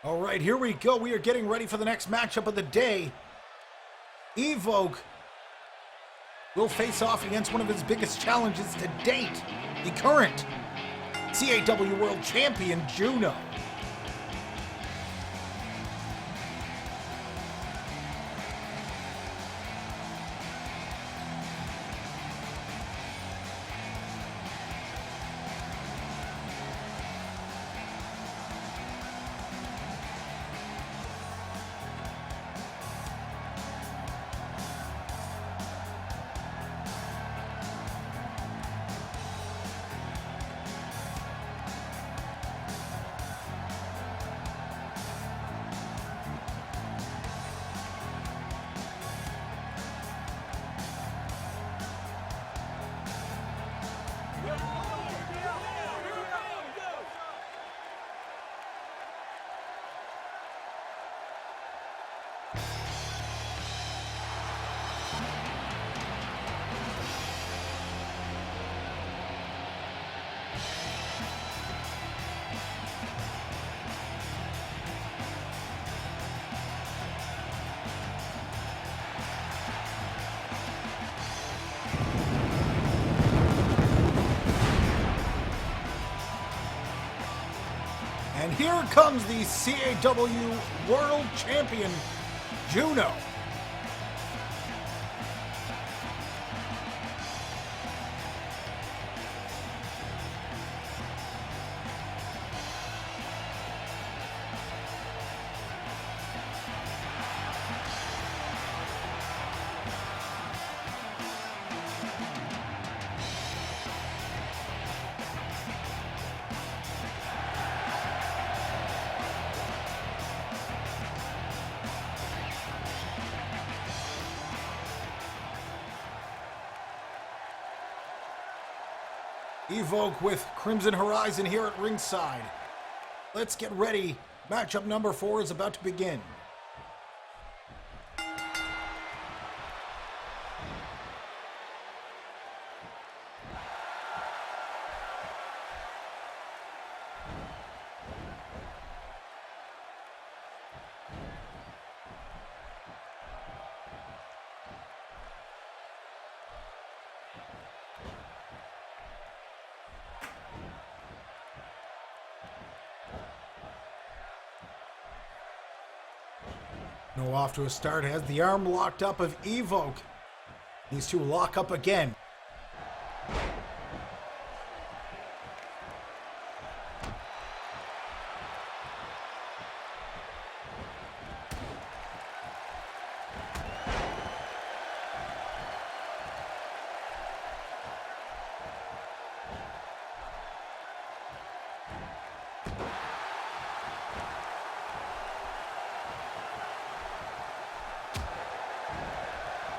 All right, here we go. We are getting ready for the next matchup of the day. Evoke will face off against one of his biggest challenges to date, the current CAW World Champion, Juno. And here comes the CAW World Champion, Juno. Evoke with Crimson Horizon here at ringside. Let's get ready. Matchup number 4 is about to begin. No, off to a start, has the arm locked up of Evoke. These two lock up again.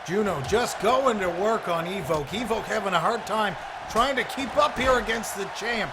Juno just going to work on Evoke. Evoke having a hard time trying to keep up here against the champ.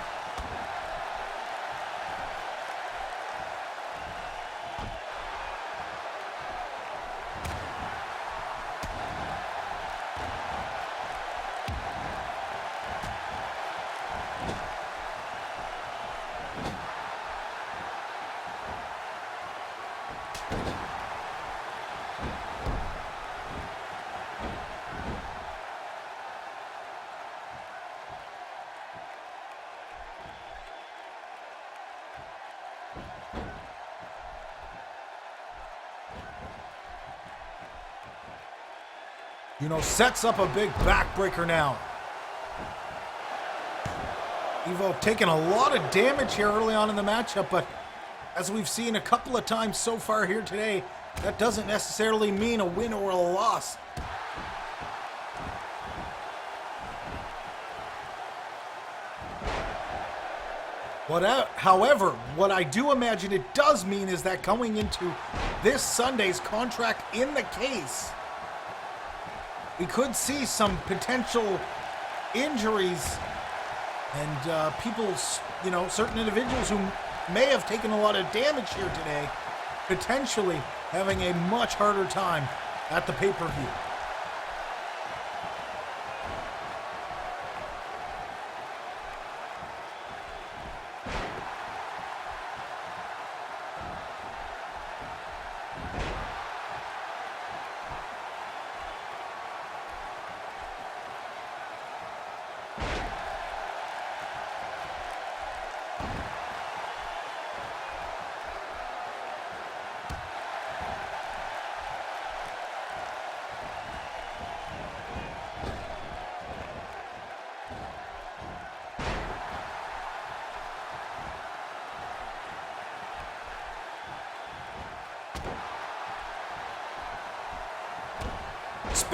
Juno sets up a big backbreaker now. Evoke taking a lot of damage here early on in the matchup, but as we've seen a couple of times so far here today, that doesn't necessarily mean a win or a loss. However, what I do imagine it does mean is that going into this Sunday's contract in the case, we could see some potential injuries and people, certain individuals who may have taken a lot of damage here today, potentially having a much harder time at the pay-per-view.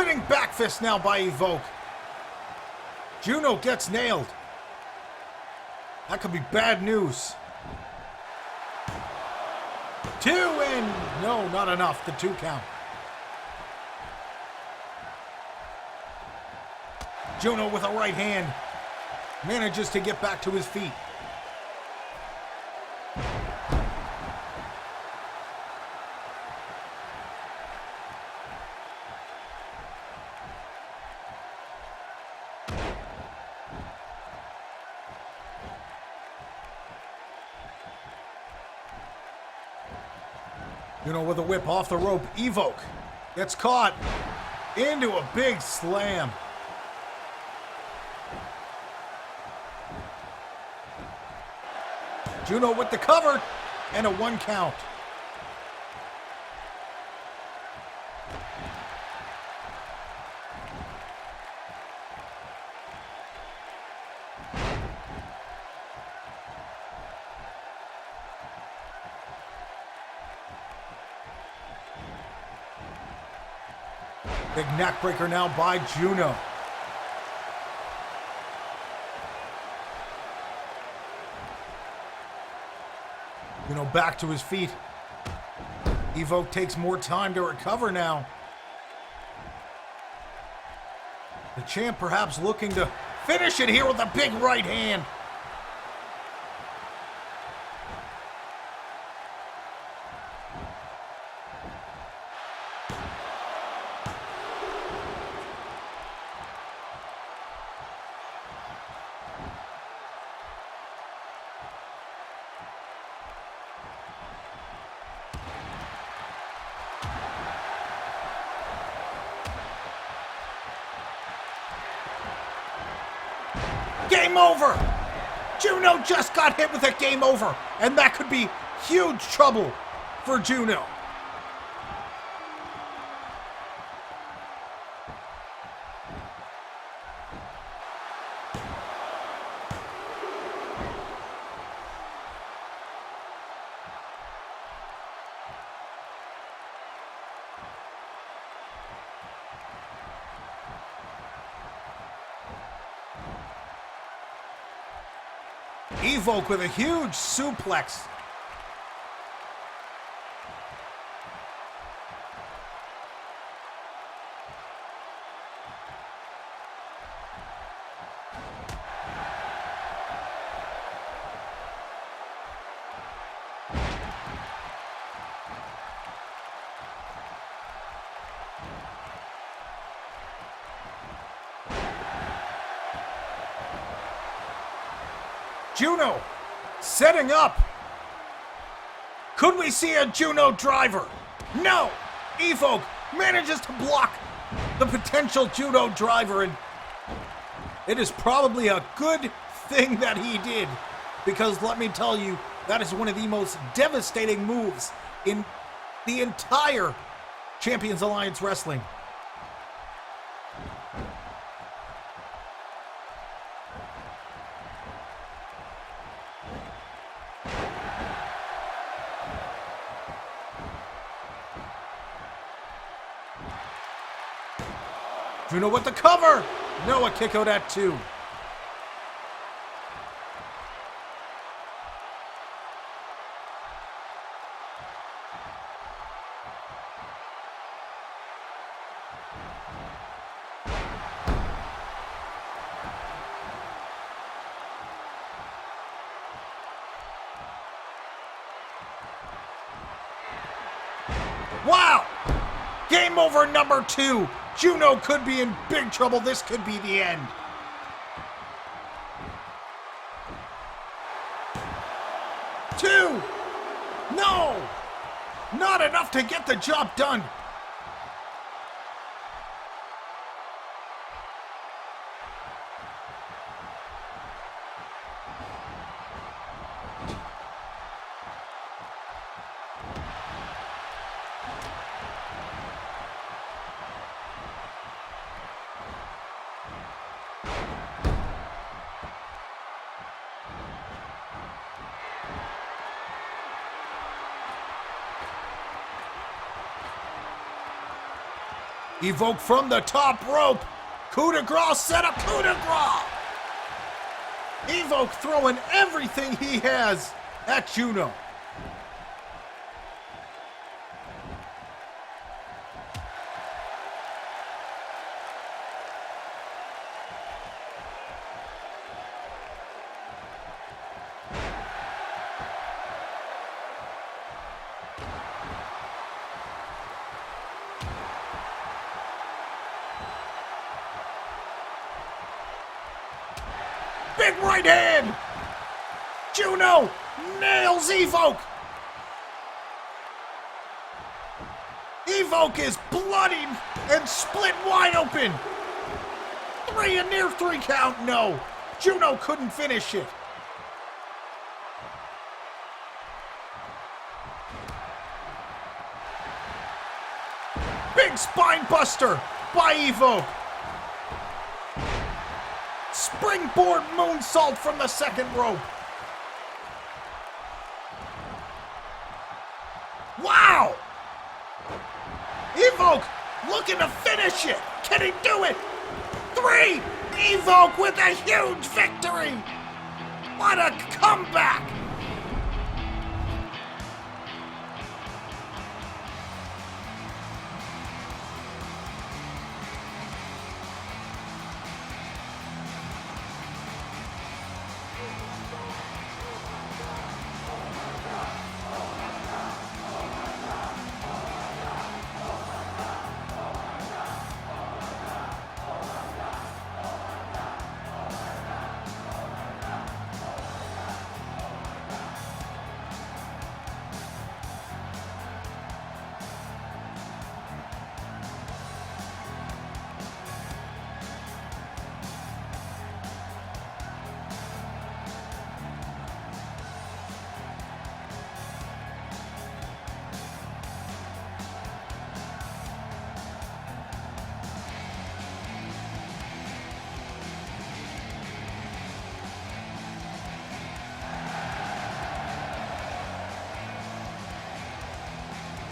Spinning back fist now by Evoke. Juno gets nailed. That could be bad news. 2 and no, not enough. The 2 count. Juno with a right hand manages to get back to his feet. Juno with a whip off the rope. Evoke gets caught into a big slam. Juno with the cover and a 1 count. Big neck breaker now by Juno. Juno back to his feet. Evoke takes more time to recover now. The champ perhaps looking to finish it here with a big right hand. Game over! Juno just got hit with a game over, and that could be huge trouble for Juno. Evoke with a huge suplex. Juno setting up. Could we see a Juno driver? No! Evoke manages to block the potential Juno driver, and it is probably a good thing that he did, because let me tell you, that is one of the most devastating moves in the entire Champions Alliance Wrestling. Juno with the cover! No, a kick out at 2. Wow! Game over number 2. Juno could be in big trouble. This could be the end. Two! No! Not enough to get the job done. Evoke from the top rope. Coup de grace set up, coup de grace. Evoke throwing everything he has at Juno. Big right hand! Juno nails Evoke! Evoke is bloodied and split wide open! A near three count, no! Juno couldn't finish it! Big spine buster by Evoke! Springboard moonsault from the second rope. Wow! Evoke looking to finish it. Can he do it? 3! Evoke with a huge victory! What a comeback!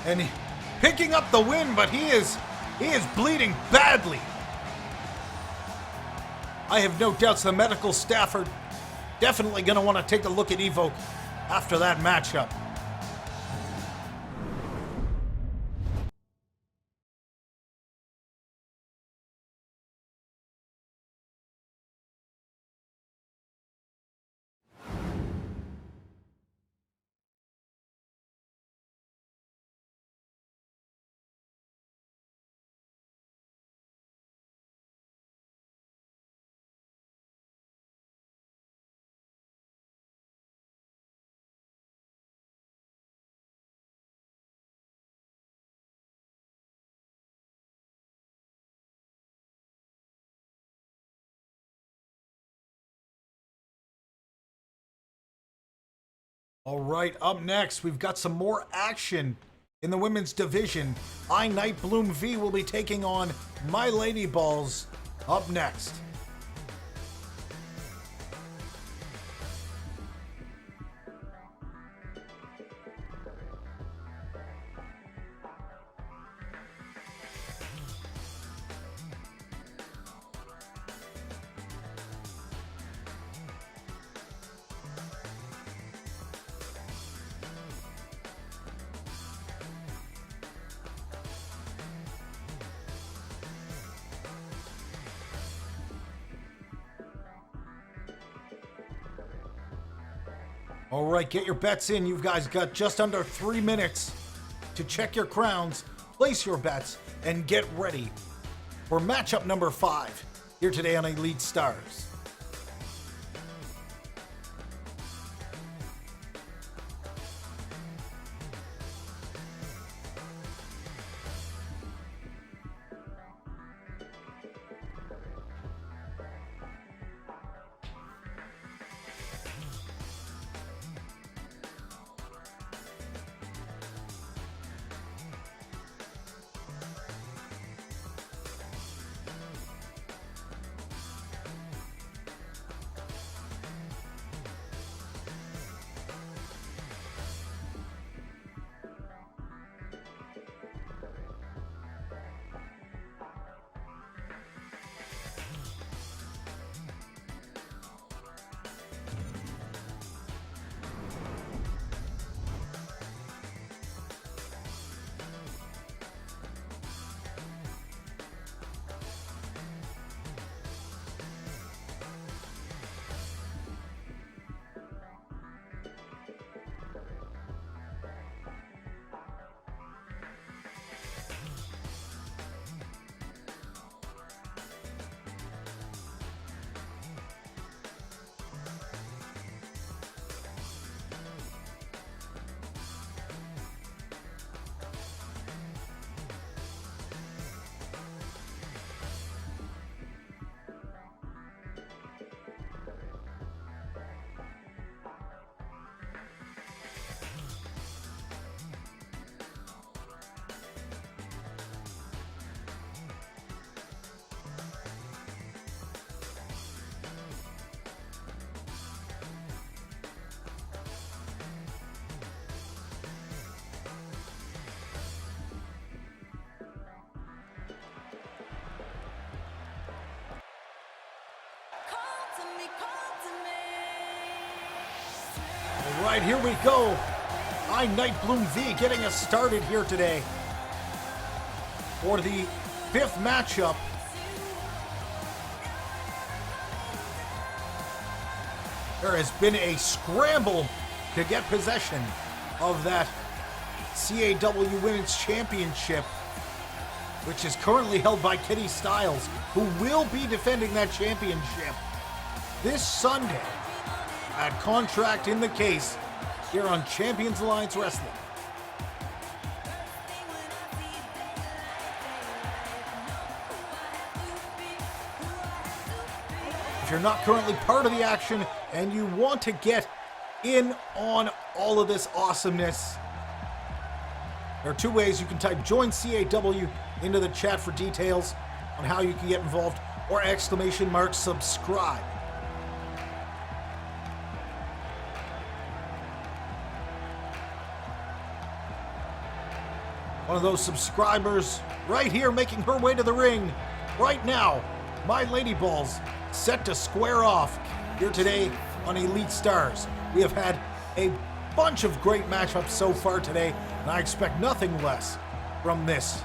And picking up the win, but he is bleeding badly. I have no doubts the medical staff are definitely going to want to take a look at Evoke after that matchup. All right, up next, we've got some more action in the women's division. I Night Bloom V will be taking on My Lady Balls up next. All right, get your bets in. You guys got just under 3 minutes to check your crowns, place your bets, and get ready for matchup number 5 here today on Elite Stars. right, here we go. Nightbloom V getting us started here today for the 5th matchup. There has been a scramble to get possession of that CAW Women's Championship, which is currently held by Kitty Styles, who will be defending that championship this Sunday at Contract in the Case here on Champions Alliance Wrestling. If you're not currently part of the action and you want to get in on all of this awesomeness, there are 2 ways. You can type Join CAW into the chat for details on how you can get involved, or !, subscribe. One of those subscribers right here making her way to the ring right now. My Lady Balls set to square off here today on Elite Stars. We have had a bunch of great matchups so far today, and I expect nothing less from this.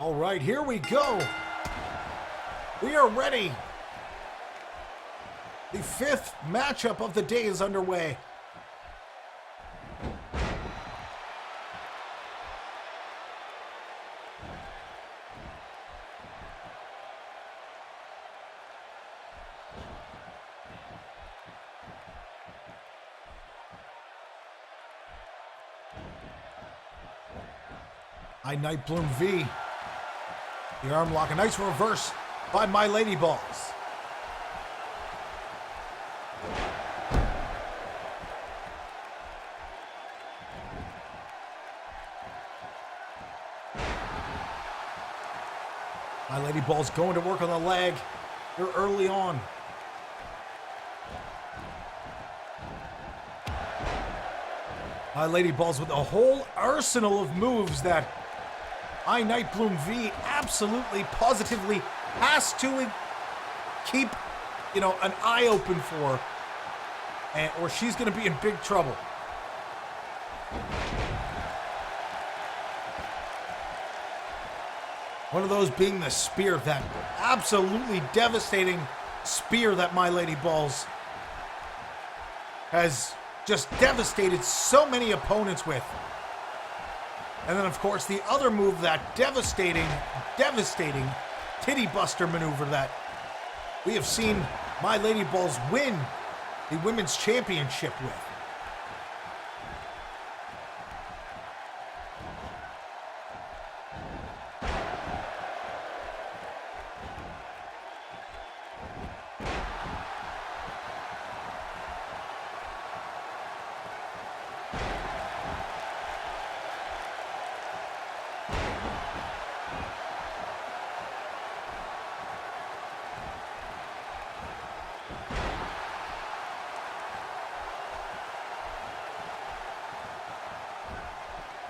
All right, here we go. We are ready. The 5th matchup of the day is underway. Nightbloom V. The arm lock, a nice reverse by My Lady Balls. My Lady Balls going to work on the leg here early on. My Lady Balls with a whole arsenal of moves that Nightbloom V absolutely, positively has to keep, an eye open for, or she's going to be in big trouble. One of those being the spear, that absolutely devastating spear that My Lady Balls has just devastated so many opponents with. And then, of course, the other move, that devastating titty buster maneuver that we have seen My Lady Balls win the Women's Championship with.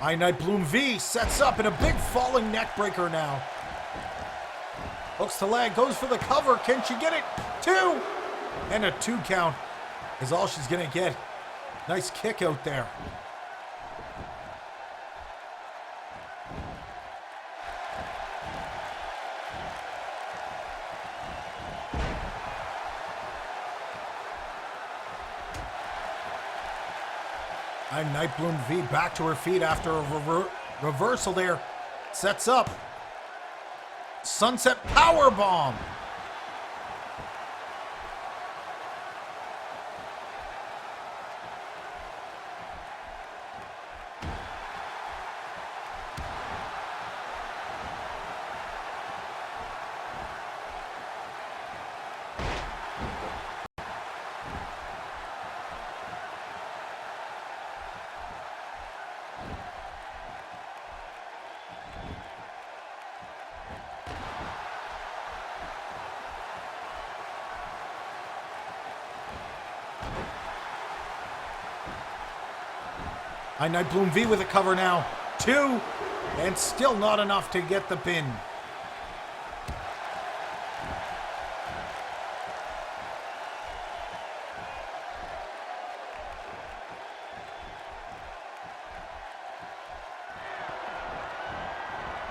Nightbloom V sets up in a big falling neck breaker now. Hooks the leg, goes for the cover. Can she get it? 2! And a 2 count is all she's going to get. Nice kick out there. Nightbloom V back to her feet after a reversal there. Sets up. Sunset power bomb. High Night Bloom V with a cover now. 2, and still not enough to get the pin.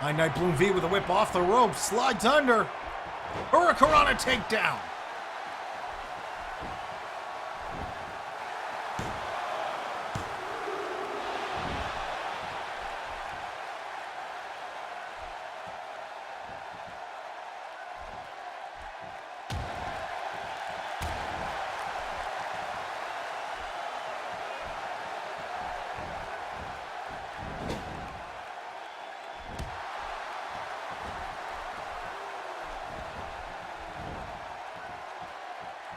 High Night Bloom V with a whip off the rope, slides under. Hurricanrana takedown.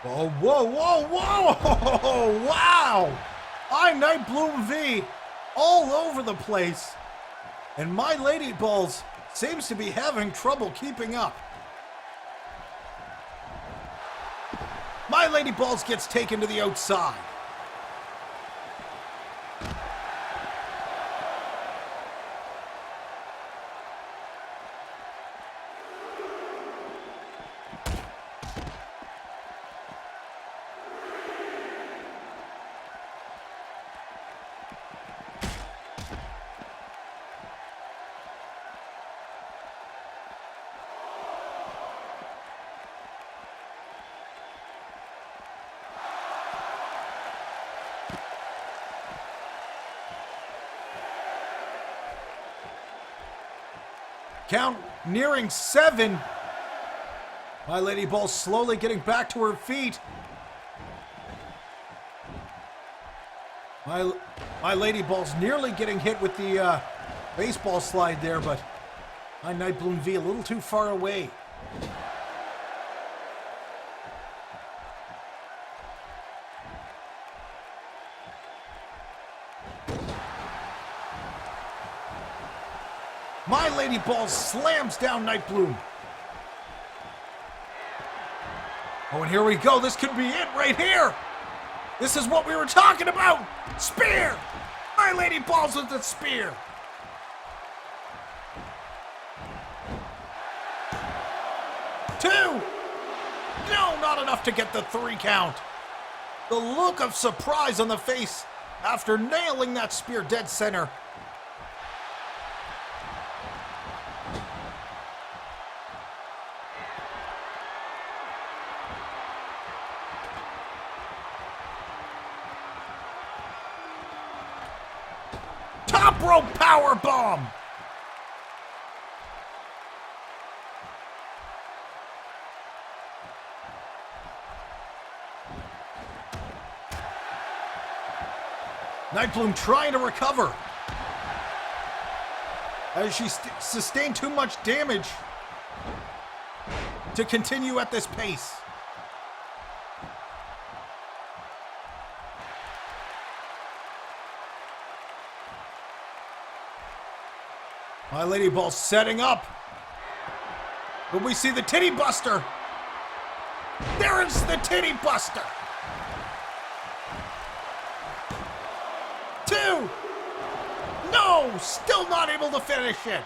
Oh, whoa, whoa, whoa! Wow! High Night Bloom V all over the place. And My Lady Balls seems to be having trouble keeping up. My Lady Balls gets taken to the outside. Count nearing 7. My Lady Balls slowly getting back to her feet. My Lady Balls nearly getting hit with the baseball slide there, but High Night Bloom V a little too far away. My Lady Balls slams down Night Bloom. Oh, and here we go. This could be it right here. This is what we were talking about. Spear. My Lady Balls with the spear. Two. No, not enough to get the 3 count. The look of surprise on the face after nailing that spear dead center. Top rope power bomb. Night Bloom trying to recover as she sustained too much damage to continue at this pace. My Lady Balls setting up. But we see the Titty Buster. There is the Titty Buster. 2. No, still not able to finish it.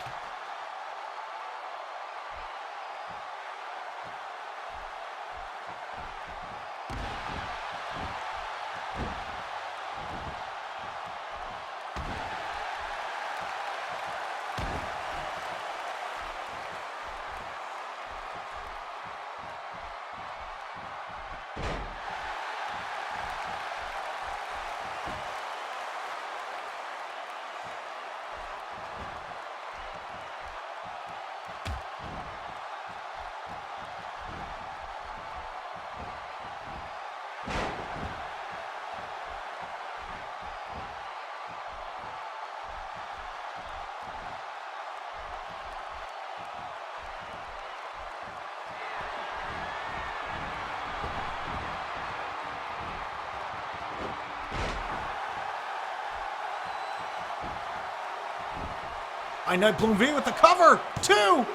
High Night Bloom V with the cover. 2,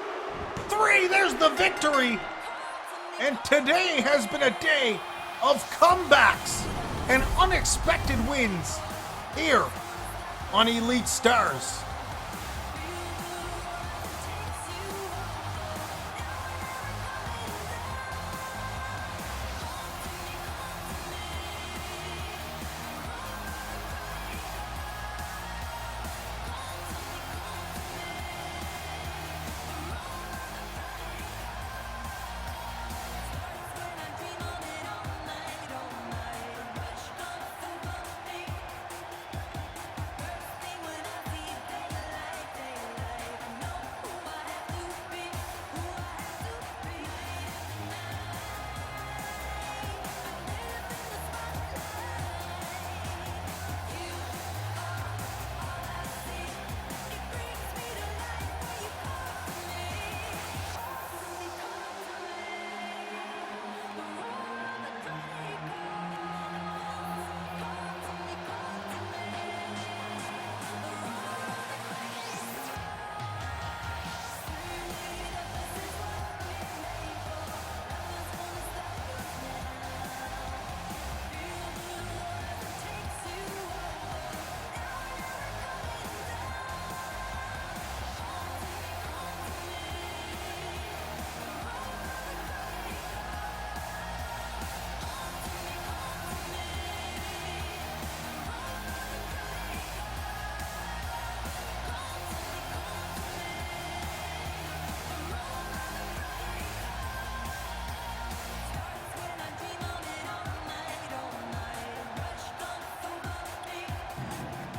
3, there's the victory. And today has been a day of comebacks and unexpected wins here on Elite Stars.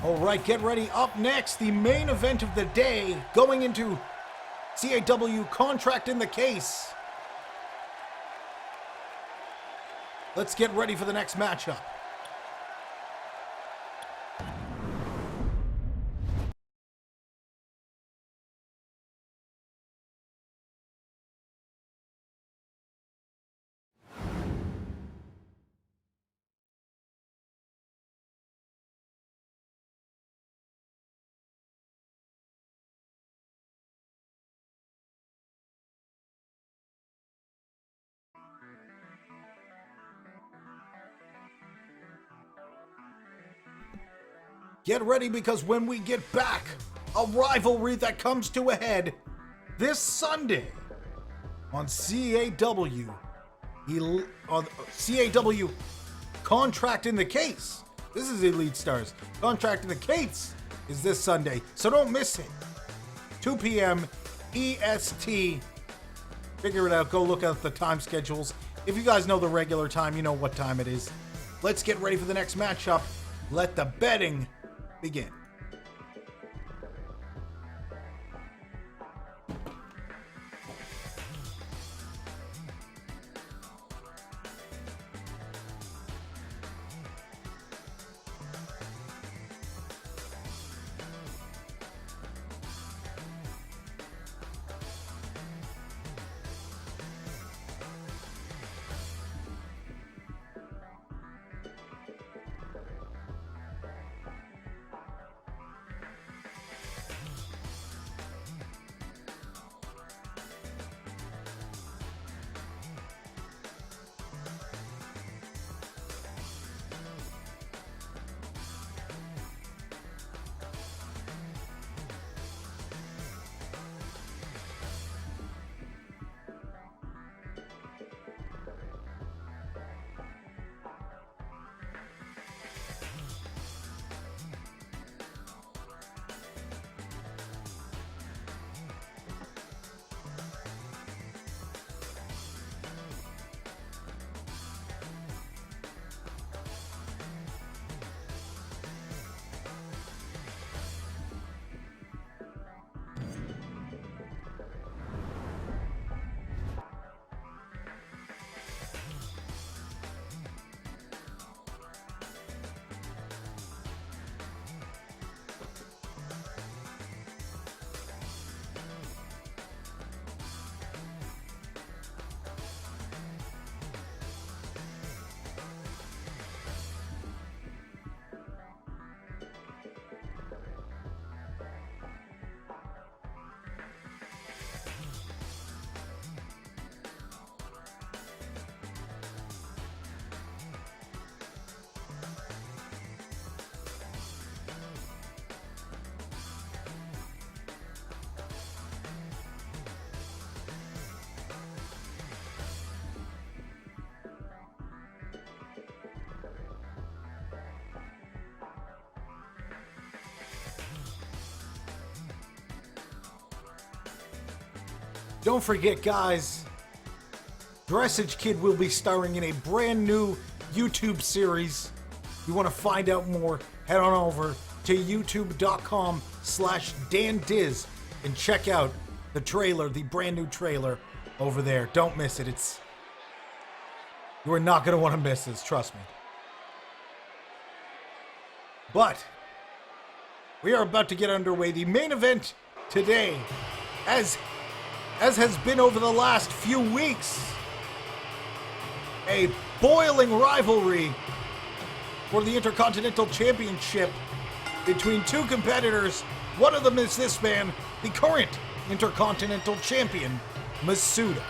All right, get ready. Up next, the main event of the day, going into CAW Contract in the Case. Let's get ready for the next matchup. Get ready, because when we get back, a rivalry that comes to a head this Sunday on CAW. On CAW Contract in the Case. This is Elite Stars. Contract in the Case is this Sunday, so don't miss it. 2 p.m. EST. Figure it out. Go look at the time schedules. If you guys know the regular time, you know what time it is. Let's get ready for the next matchup. Let the betting begin. Don't forget, guys, Dressage Kid will be starring in a brand new YouTube series. If you want to find out more, head on over to youtube.com/DanDiz and check out the trailer, the brand new trailer over there. Don't miss it. You are not going to want to miss this, trust me. But we are about to get underway. The main event today, as has been over the last few weeks, a boiling rivalry for the Intercontinental Championship between two competitors. One of them is this man, the current Intercontinental Champion, Masuda.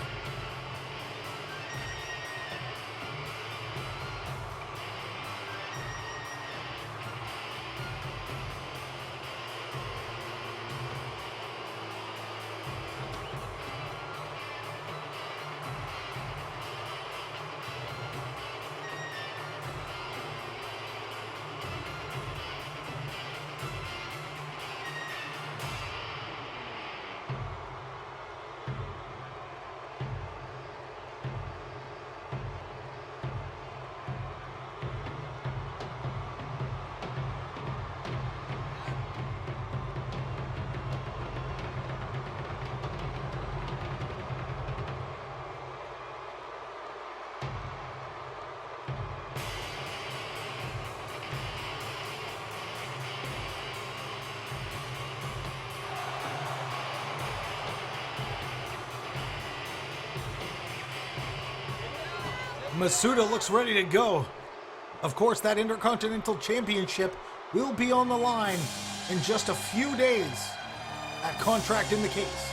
Masuda looks ready to go. Of course, that Intercontinental Championship will be on the line in just a few days at Contract in the Case.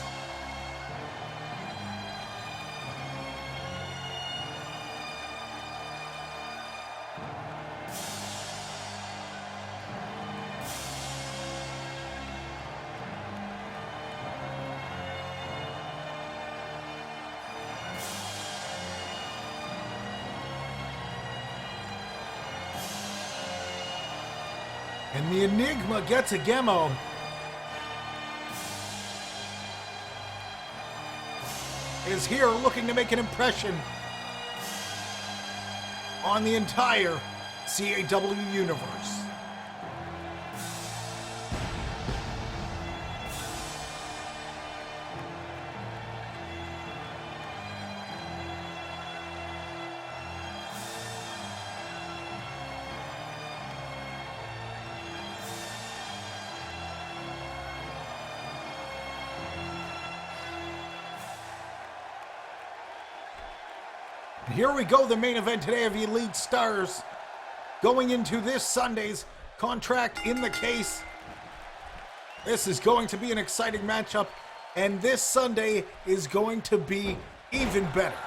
And the Enigma gets a Gemo. Is here looking to make an impression on the entire CAW universe. Here we go, the main event today of Elite Stars. Going into this Sunday's Contract in the Case. This is going to be an exciting matchup, and this Sunday is going to be even better.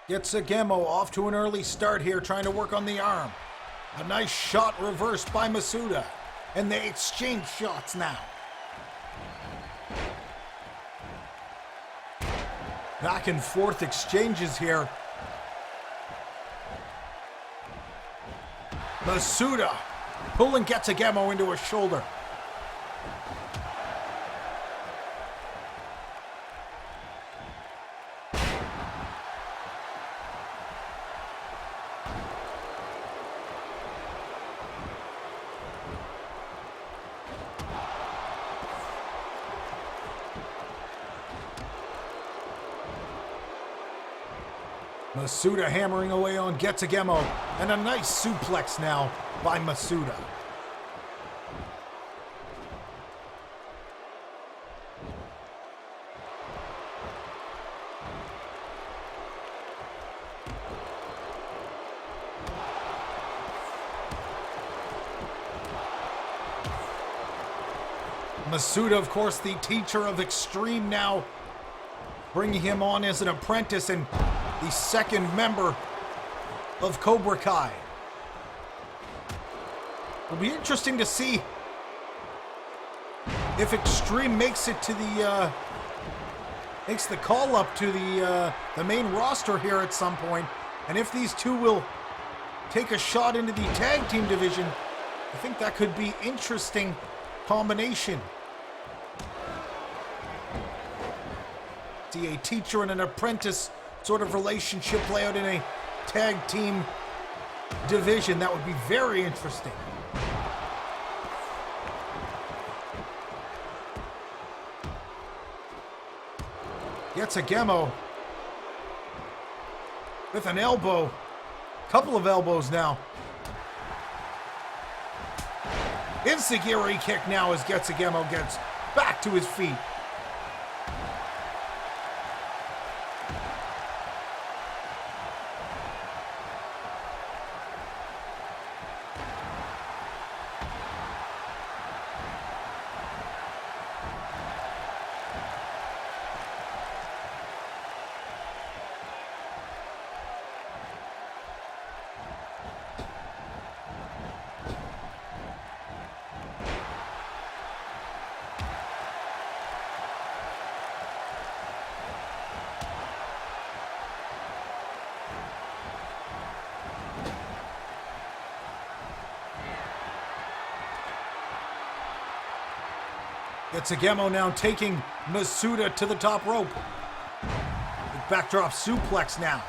Gets a Gemo off to an early start here, trying to work on the arm. A nice shot reversed by Masuda, and they exchange shots now. Back and forth exchanges here. Masuda pulling gets a Gemo into his shoulder. Masuda hammering away on Getsugemo, and a nice suplex now by Masuda. Masuda, of course, the teacher of Extreme now, bringing him on as an apprentice and the second member of Cobra Kai. It'll be interesting to see if Extreme makes it to the makes the call up to the main roster here at some point, and if these two will take a shot into the tag team division. I think that could be interesting combination. See a teacher and an apprentice sort of relationship play out in a tag team division. That would be very interesting. Gets a Gemo with an elbow. Couple of elbows now. Enziguri kick now as Getsugemo gets back to his feet. Getsugemo now taking Masuda to the top rope. Backdrop suplex now.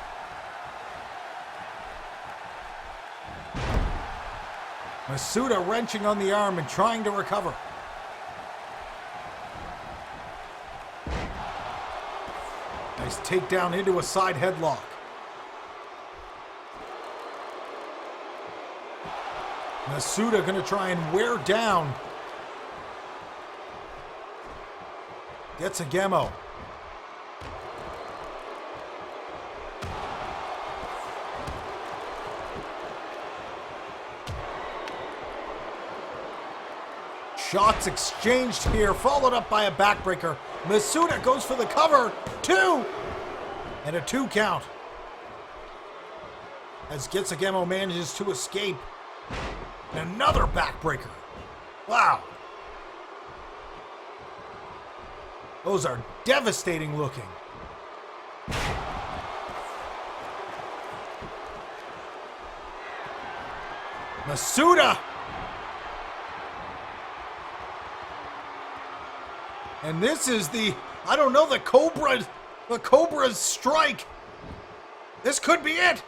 Masuda wrenching on the arm and trying to recover. Nice takedown into a side headlock. Masuda gonna try and wear down Getsugemo. Shots exchanged here, followed up by a backbreaker. Masuda goes for the cover. 2! And a 2 count. As Getsugemo manages to escape. And another backbreaker. Wow. Those are devastating looking. Masuda! And this is the Cobra's strike. This could be it.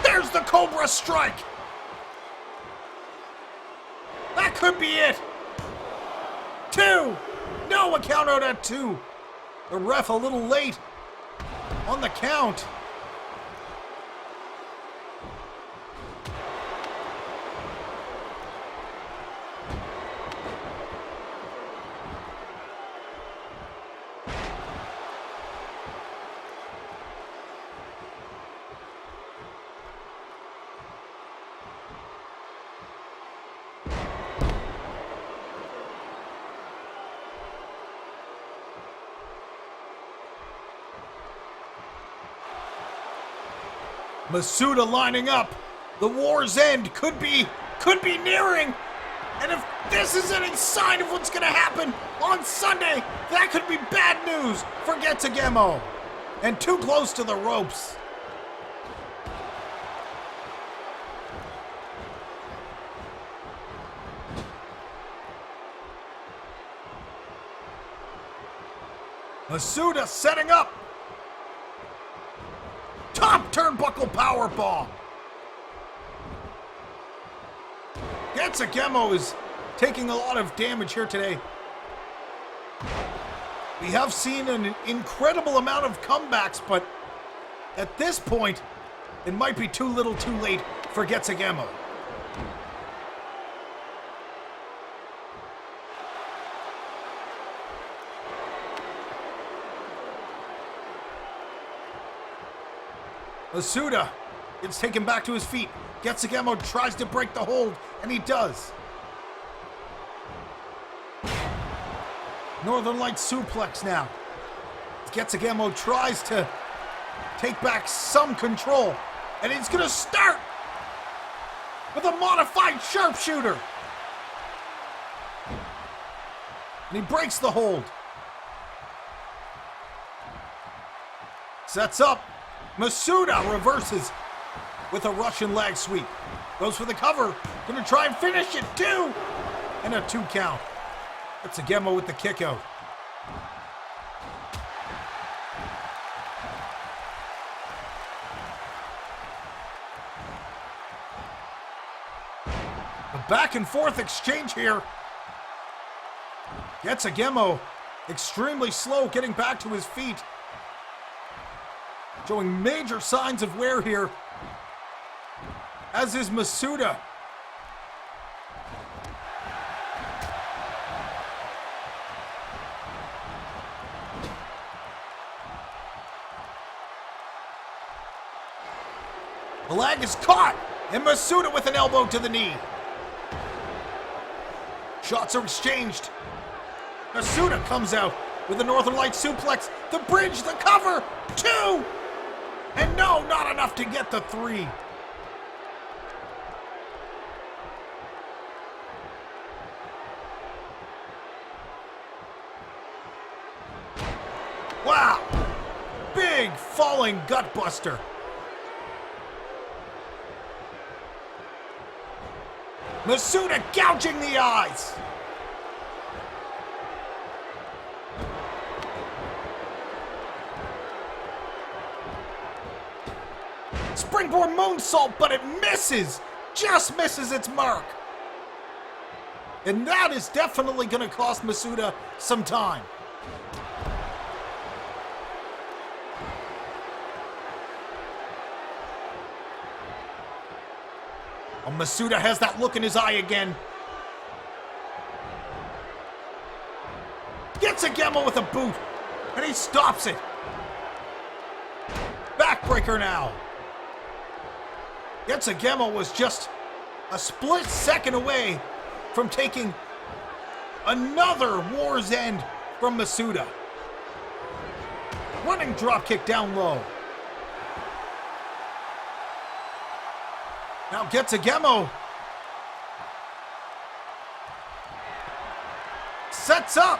There's the Cobra strike. That could be it. 2. No, a count out at 2. The ref a little late on the count. Masuda lining up. The war's end could be nearing. And if this is any sign of what's going to happen on Sunday, that could be bad news for Getsugemo. And too close to the ropes. Masuda setting up. Top turnbuckle powerbomb. Getsugemo is taking a lot of damage here today. We have seen an incredible amount of comebacks, but at this point, it might be too little too late for Getsugemo. Masuda gets taken back to his feet. Getsugemo tries to break the hold, and he does. Northern Light suplex now. Getsugemo tries to take back some control. And he's going to start with a modified sharpshooter. And he breaks the hold. Sets up. Masuda reverses with a Russian leg sweep. Goes for the cover. Gonna try and finish it. 2. And a 2 count. That's Agemo with the kick out. A back and forth exchange here. Gets Agemo extremely slow getting back to his feet. Showing major signs of wear here. As is Masuda. The leg is caught, and Masuda with an elbow to the knee. Shots are exchanged. Masuda comes out with a Northern Light suplex. The bridge, the cover, 2! And no, not enough to get the 3. Wow! Big falling gutbuster. Masuda gouging the eyes. Springboard moonsault, but it misses. Just misses its mark. And that is definitely going to cost Masuda some time. Oh, Masuda has that look in his eye again. Gets Agemo with a boot, and he stops it. Backbreaker now. Gets Agemo was just a split second away from taking another War's End from Masuda. Running dropkick down low. Now gets Agemo. Sets up.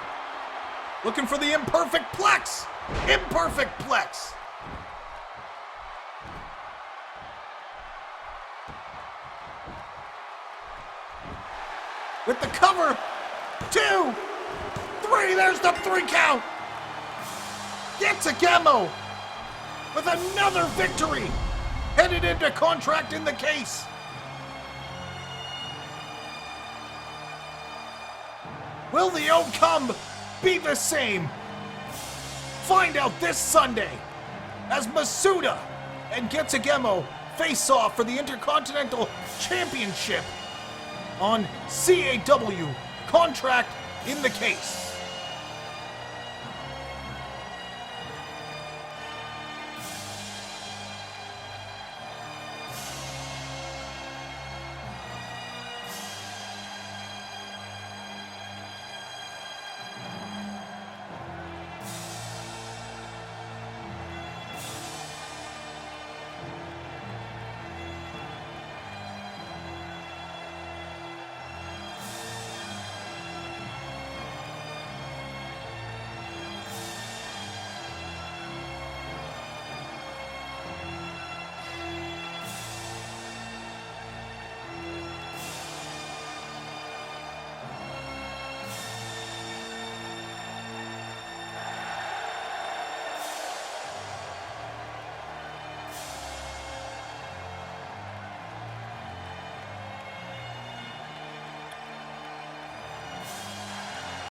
Looking for the imperfect plex. Imperfect plex. With the cover. 2, 3. There's the 3 count. Gets Agemo with another victory. Headed into contract in the case. Will the outcome be the same? Find out this Sunday as Masuda and Gets Agemo face off for the Intercontinental Championship on CAW, contract in the case.